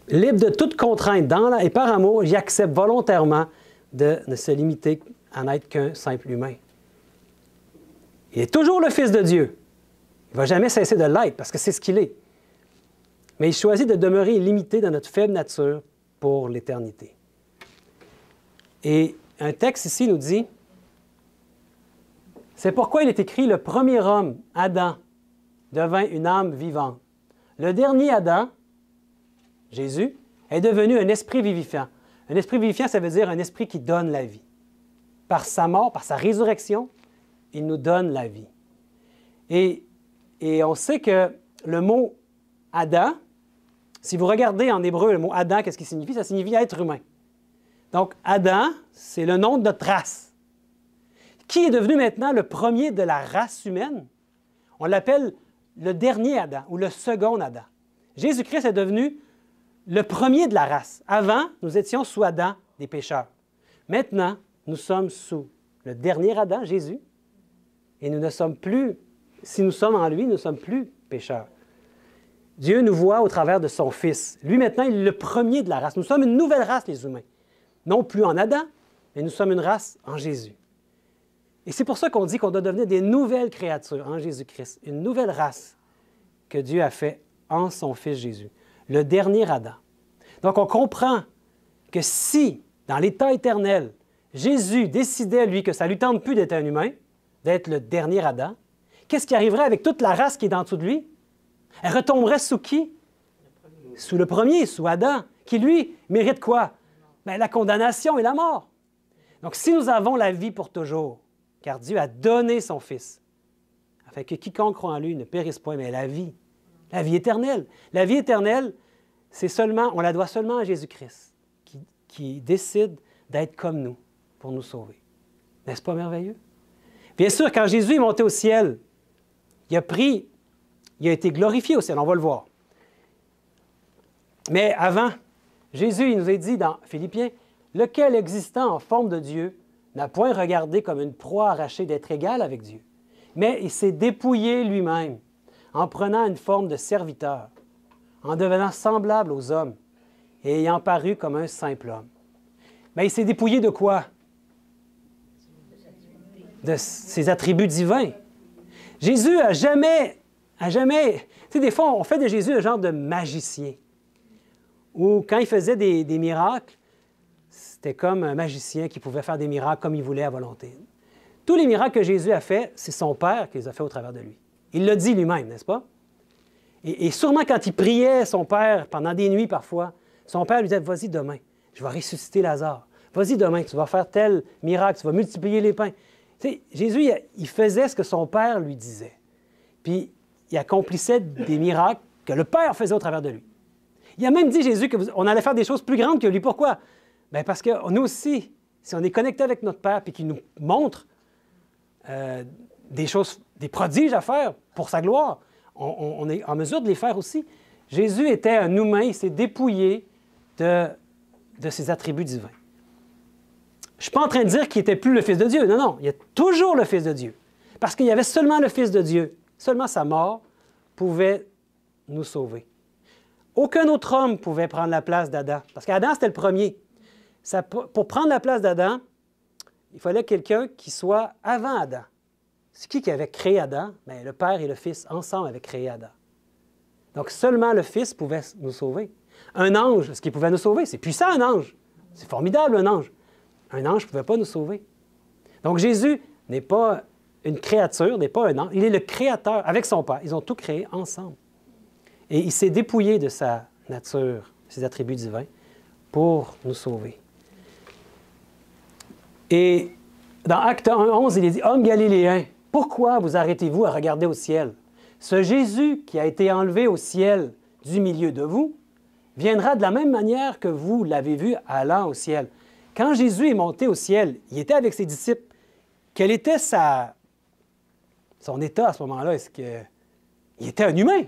libre de toute contrainte et par amour, j'accepte volontairement de ne se limiter à n'être qu'un simple humain. Il est toujours le Fils de Dieu. Il ne va jamais cesser de l'être parce que c'est ce qu'il est. Mais il choisit de demeurer limité dans notre faible nature pour l'éternité. Et un texte ici nous dit, c'est pourquoi il est écrit, le premier homme, Adam, devint une âme vivante. Le dernier Adam, Jésus, est devenu un esprit vivifiant. Un esprit vivifiant, ça veut dire un esprit qui donne la vie. Par sa mort, par sa résurrection, il nous donne la vie. Et on sait que le mot Adam, si vous regardez en hébreu le mot Adam, qu'est-ce qu'il signifie? Ça signifie être humain. Donc, Adam, c'est le nom de notre race. Qui est devenu maintenant le premier de la race humaine? On l'appelle le dernier Adam ou le second Adam. Jésus-Christ est devenu le premier de la race. Avant, nous étions sous Adam, des pécheurs. Maintenant, nous sommes sous le dernier Adam, Jésus, et nous ne sommes plus, si nous sommes en lui, nous ne sommes plus pécheurs. Dieu nous voit au travers de son Fils. Lui, maintenant, il est le premier de la race. Nous sommes une nouvelle race, les humains. Non plus en Adam, mais nous sommes une race en Jésus. Et c'est pour ça qu'on dit qu'on doit devenir des nouvelles créatures en Jésus-Christ, une nouvelle race que Dieu a fait en son Fils Jésus, le dernier Adam. Donc, on comprend que si, dans l'état éternel, Jésus décidait, lui, que ça ne lui tente plus d'être un humain, d'être le dernier Adam, qu'est-ce qui arriverait avec toute la race qui est en dessous de lui? Elle retomberait sous qui? Sous le premier, sous Adam, qui, lui, mérite quoi? Bien, la condamnation et la mort. Donc, si nous avons la vie pour toujours, car Dieu a donné son Fils, afin que quiconque croit en lui ne périsse point, mais la vie éternelle. La vie éternelle, on la doit seulement à Jésus-Christ, qui décide d'être comme nous pour nous sauver. N'est-ce pas merveilleux? Bien sûr, quand Jésus est monté au ciel, il a été glorifié au ciel, on va le voir. Mais avant, Jésus, il nous a dit dans Philippiens, « Lequel existant en forme de Dieu n'a point regardé comme une proie arrachée d'être égal avec Dieu, mais il s'est dépouillé lui-même en prenant une forme de serviteur, en devenant semblable aux hommes et ayant paru comme un simple homme. » Mais il s'est dépouillé de quoi? De ses attributs divins. Jésus a jamais... Tu sais, des fois, on fait de Jésus un genre de magicien. Ou quand il faisait des miracles, c'était comme un magicien qui pouvait faire des miracles comme il voulait à volonté. Tous les miracles que Jésus a faits, c'est son Père qui les a faits au travers de lui. Il l'a dit lui-même, n'est-ce pas? Et sûrement quand il priait son Père, pendant des nuits parfois, son Père lui disait, « Vas-y demain, je vais ressusciter Lazare. Vas-y demain, tu vas faire tel miracle, tu vas multiplier les pains. » Tu sais, Jésus, il faisait ce que son Père lui disait. Puis, il accomplissait des miracles que le Père faisait au travers de lui. Il a même dit, Jésus, qu'on allait faire des choses plus grandes que lui. Pourquoi? Bien, parce que nous aussi, si on est connecté avec notre Père et qu'il nous montre des choses, des prodiges à faire pour sa gloire, on est en mesure de les faire aussi. Jésus était un humain, il s'est dépouillé de ses attributs divins. Je ne suis pas en train de dire qu'il n'était plus le Fils de Dieu. Non, non, il est toujours le Fils de Dieu. Parce qu'il y avait seulement le Fils de Dieu. Seulement sa mort pouvait nous sauver. Aucun autre homme pouvait prendre la place d'Adam. Parce qu'Adam, c'était le premier. Pour prendre la place d'Adam, il fallait quelqu'un qui soit avant Adam. C'est qui avait créé Adam? Bien, le Père et le Fils, ensemble, avaient créé Adam. Donc, seulement le Fils pouvait nous sauver. Un ange, ce qui pouvait nous sauver, c'est puissant, un ange. C'est formidable, un ange. Un ange ne pouvait pas nous sauver. Donc, Jésus n'est pas une créature, n'est pas un ange. Il est le Créateur avec son Père. Ils ont tout créé ensemble. Et il s'est dépouillé de sa nature, ses attributs divins, pour nous sauver. Et dans Acte 1:11, il est dit « Hommes galiléens, pourquoi vous arrêtez-vous à regarder au ciel? Ce Jésus qui a été enlevé au ciel du milieu de vous viendra de la même manière que vous l'avez vu allant au ciel. » Quand Jésus est monté au ciel, il était avec ses disciples. Quel était son état à ce moment-là? Est-ce qu'il était un humain?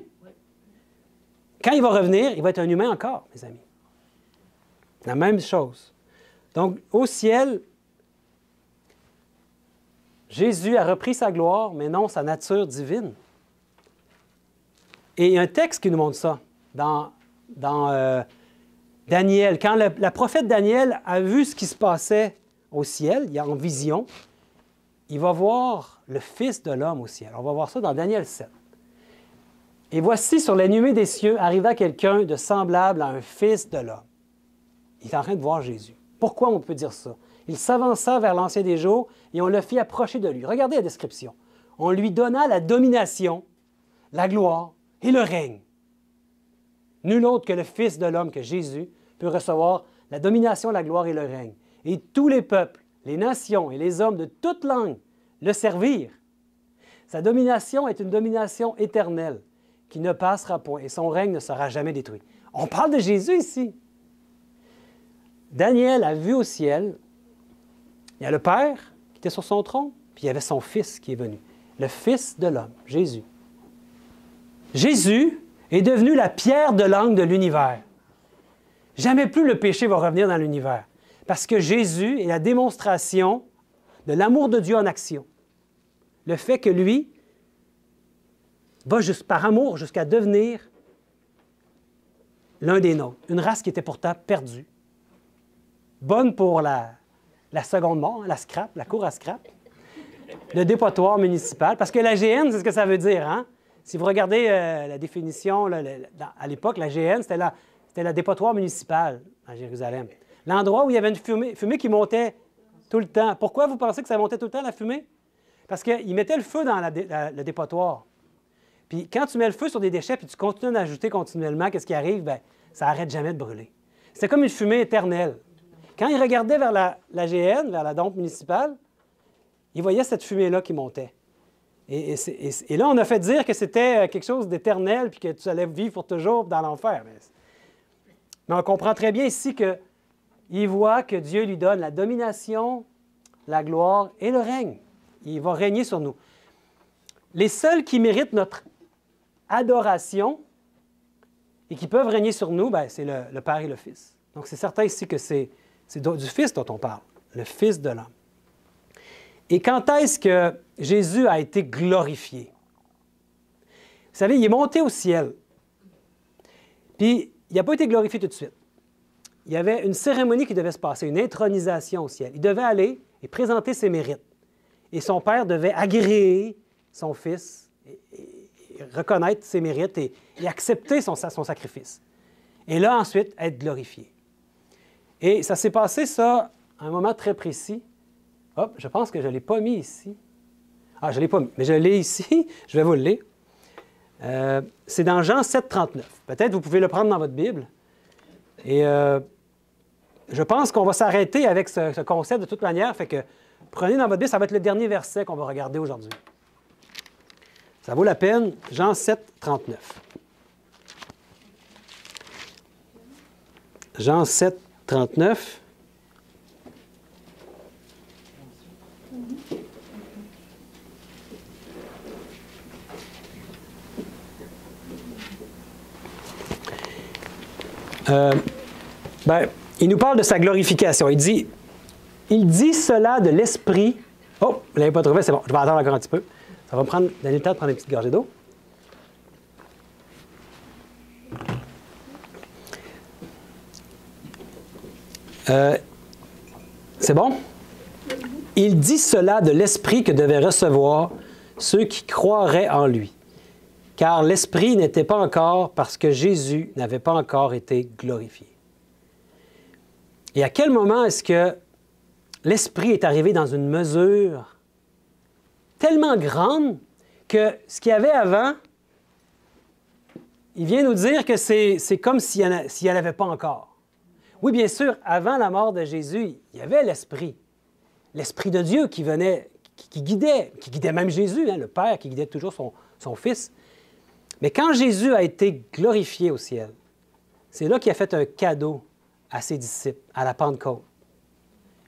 Quand il va revenir, il va être un humain encore, mes amis. La même chose. Donc, au ciel, Jésus a repris sa gloire, mais non sa nature divine. Et il y a un texte qui nous montre ça dans Daniel. Quand la prophète Daniel a vu ce qui se passait au ciel, il y a en vision, il va voir le Fils de l'homme au ciel. On va voir ça dans Daniel 7. Et voici, sur les nuées des cieux, arriva quelqu'un de semblable à un fils de l'homme. Il est en train de voir Jésus. Pourquoi on peut dire ça? Il s'avança vers l'Ancien des jours et on le fit approcher de lui. Regardez la description. On lui donna la domination, la gloire et le règne. Nul autre que le Fils de l'homme, que Jésus, peut recevoir la domination, la gloire et le règne. Et tous les peuples, les nations et les hommes de toute langue le servirent. Sa domination est une domination éternelle qui ne passera point et son règne ne sera jamais détruit. On parle de Jésus ici. Daniel a vu au ciel, il y a le Père qui était sur son trône, puis il y avait son Fils qui est venu. Le Fils de l'homme, Jésus. Jésus est devenu la pierre de l'angle de l'univers. Jamais plus le péché va revenir dans l'univers. Parce que Jésus est la démonstration de l'amour de Dieu en action. Le fait que lui va juste par amour jusqu'à devenir l'un des nôtres. Une race qui était pourtant perdue. Bonne pour la seconde mort, la scrap, la cour à scrap. Le dépotoir municipal. Parce que la GN, c'est ce que ça veut dire, hein? Si vous regardez la définition, à l'époque, la GN, c'était la dépotoir municipal à Jérusalem. L'endroit où il y avait une fumée qui montait tout le temps. Pourquoi vous pensez que ça montait tout le temps, la fumée? Parce qu'ils mettaient le feu dans le dépotoir. Puis quand tu mets le feu sur des déchets puis tu continues d'ajouter continuellement, qu'est-ce qui arrive? Bien, ça n'arrête jamais de brûler. C'est comme une fumée éternelle. Quand ils regardaient vers la GN, vers la dompe municipale, ils voyaient cette fumée-là qui montait. Et là, on a fait dire que c'était quelque chose d'éternel puis que tu allais vivre pour toujours dans l'enfer. Mais on comprend très bien ici qu'il voit que Dieu lui donne la domination, la gloire et le règne. Il va régner sur nous. Les seuls qui méritent notre adoration et qui peuvent régner sur nous, bien, c'est le Père et le Fils. Donc, c'est certain ici que c'est du Fils dont on parle, le Fils de l'homme. Et quand est-ce que Jésus a été glorifié? Vous savez, il est monté au ciel. Puis, il n'a pas été glorifié tout de suite. Il y avait une cérémonie qui devait se passer, une intronisation au ciel. Il devait aller et présenter ses mérites. Et son Père devait agréer son Fils, et reconnaître ses mérites et accepter son sacrifice. Et là, ensuite, être glorifié. Et ça s'est passé, ça, à un moment très précis. Hop, je pense que je ne l'ai pas mis ici. Ah, je ne l'ai pas mis, mais je l'ai ici. Je vais vous le lire. C'est dans Jean 7, 39. Peut-être vous pouvez le prendre dans votre Bible. Et je pense qu'on va s'arrêter avec ce concept de toute manière. Fait que prenez dans votre Bible, ça va être le dernier verset qu'on va regarder aujourd'hui. Ça vaut la peine. Jean 7, 39. Jean 7, 39. Il nous parle de sa glorification. Il dit cela de l'Esprit. Oh, vous ne l'avez pas trouvé, c'est bon. Je vais attendre encore un petit peu. Ça va me donner le temps de prendre une petite gorgée d'eau. C'est bon? Il dit cela de l'Esprit que devaient recevoir ceux qui croiraient en lui. Car l'Esprit n'était pas encore parce que Jésus n'avait pas encore été glorifié. Et à quel moment est-ce que l'Esprit est arrivé dans une mesure tellement grande que ce qu'il y avait avant, il vient nous dire que c'est comme s'il n'y en avait pas encore. Oui, bien sûr, avant la mort de Jésus, il y avait l'Esprit. L'Esprit de Dieu qui venait, qui guidait même Jésus, hein, le Père qui guidait toujours son Fils. Mais quand Jésus a été glorifié au ciel, c'est là qu'il a fait un cadeau à ses disciples, à la Pentecôte.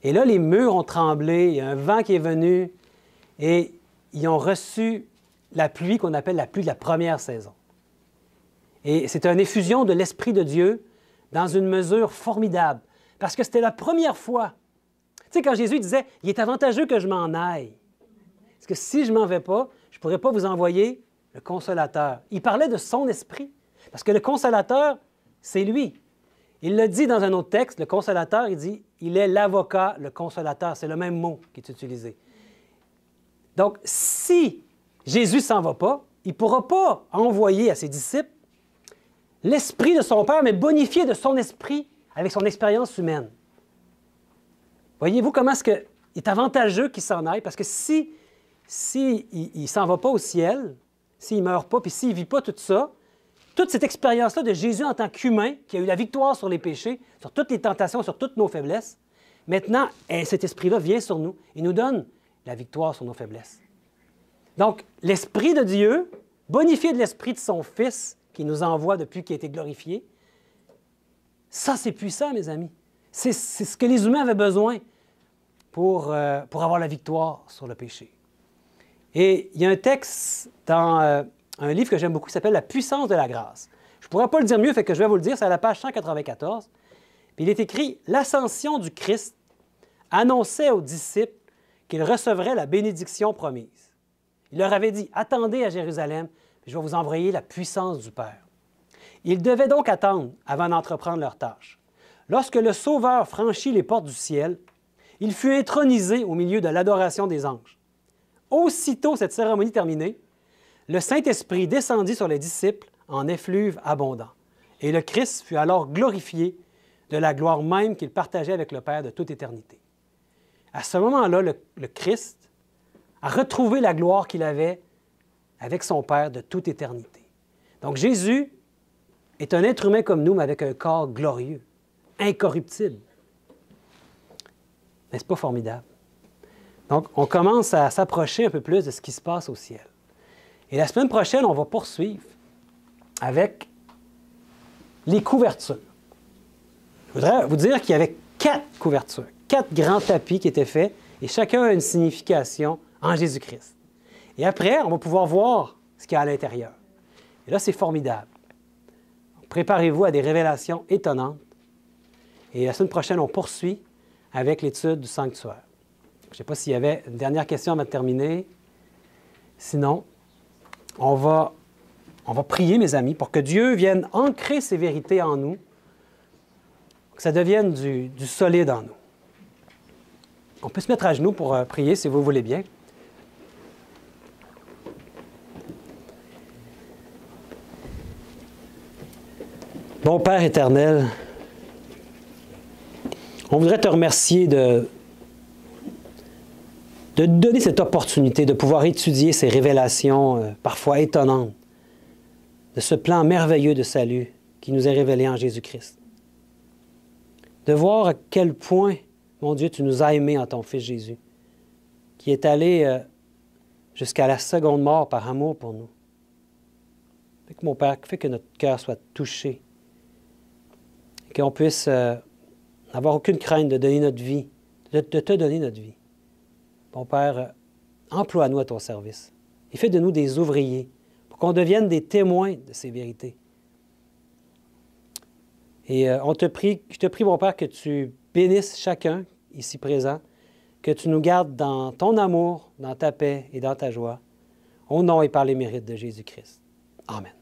Et là, les murs ont tremblé, il y a un vent qui est venu, et ils ont reçu la pluie qu'on appelle la pluie de la première saison. Et c'est une effusion de l'Esprit de Dieu dans une mesure formidable, parce que c'était la première fois. Tu sais, quand Jésus disait « Il est avantageux que je m'en aille », parce que si je ne m'en vais pas, je ne pourrais pas vous envoyer le Consolateur. Il parlait de son Esprit, parce que le Consolateur, c'est lui. Il le dit dans un autre texte, le Consolateur, il dit « Il est l'avocat, le Consolateur ». C'est le même mot qui est utilisé. Donc, si Jésus ne s'en va pas, il ne pourra pas envoyer à ses disciples l'Esprit de son Père, mais bonifié de son Esprit avec son expérience humaine. Voyez-vous comment est-ce qu'il est avantageux qu'il s'en aille? Parce que si il ne s'en va pas au ciel, s'il ne meurt pas, puis s'il ne vit pas tout ça, toute cette expérience-là de Jésus en tant qu'humain, qui a eu la victoire sur les péchés, sur toutes les tentations, sur toutes nos faiblesses, maintenant, cet esprit-là vient sur nous et nous donne la victoire sur nos faiblesses. Donc, l'Esprit de Dieu bonifié de l'Esprit de son Fils, qui nous envoie depuis qu'il a été glorifié. Ça, c'est puissant, mes amis. C'est ce que les humains avaient besoin pour avoir la victoire sur le péché. Et il y a un texte dans un livre que j'aime beaucoup qui s'appelle « La puissance de la grâce ». Je ne pourrais pas le dire mieux, fait que je vais vous le dire, c'est à la page 194. Puis il est écrit « L'ascension du Christ annonçait aux disciples qu'ils recevraient la bénédiction promise. Il leur avait dit « Attendez à Jérusalem, puis je vais vous envoyer la puissance du Père. » Ils devaient donc attendre avant d'entreprendre leur tâche. Lorsque le Sauveur franchit les portes du ciel, il fut intronisé au milieu de l'adoration des anges. Aussitôt cette cérémonie terminée, le Saint-Esprit descendit sur les disciples en effluve abondant. Et le Christ fut alors glorifié de la gloire même qu'il partageait avec le Père de toute éternité. À ce moment-là, le Christ a retrouvé la gloire qu'il avait avec son Père de toute éternité. Donc Jésus est un être humain comme nous, mais avec un corps glorieux, incorruptible. N'est-ce pas formidable? Donc, on commence à s'approcher un peu plus de ce qui se passe au ciel. Et la semaine prochaine, on va poursuivre avec les couvertures. Je voudrais vous dire qu'il y avait 4 couvertures, 4 grands tapis qui étaient faits, et chacun a une signification en Jésus-Christ. Et après, on va pouvoir voir ce qu'il y a à l'intérieur. Et là, c'est formidable. Préparez-vous à des révélations étonnantes. Et la semaine prochaine, on poursuit avec l'étude du sanctuaire. Je ne sais pas s'il y avait une dernière question avant de terminer. Sinon, on va prier, mes amis, pour que Dieu vienne ancrer ces vérités en nous, que ça devienne du solide en nous. On peut se mettre à genoux pour prier, si vous voulez bien. Bon Père éternel, on voudrait te remercier de donner cette opportunité de pouvoir étudier ces révélations parfois étonnantes de ce plan merveilleux de salut qui nous est révélé en Jésus-Christ. De voir à quel point, mon Dieu, tu nous as aimés en ton Fils Jésus, qui est allé jusqu'à la seconde mort par amour pour nous. Fait que mon Père, fais que notre cœur soit touché, et qu'on puisse n'avoir aucune crainte de donner notre vie, de te donner notre vie. Mon Père, emploie-nous à ton service et fais de nous des ouvriers pour qu'on devienne des témoins de ces vérités. Et je te prie, mon Père, que tu bénisses chacun ici présent, que tu nous gardes dans ton amour, dans ta paix et dans ta joie, au nom et par les mérites de Jésus-Christ. Amen.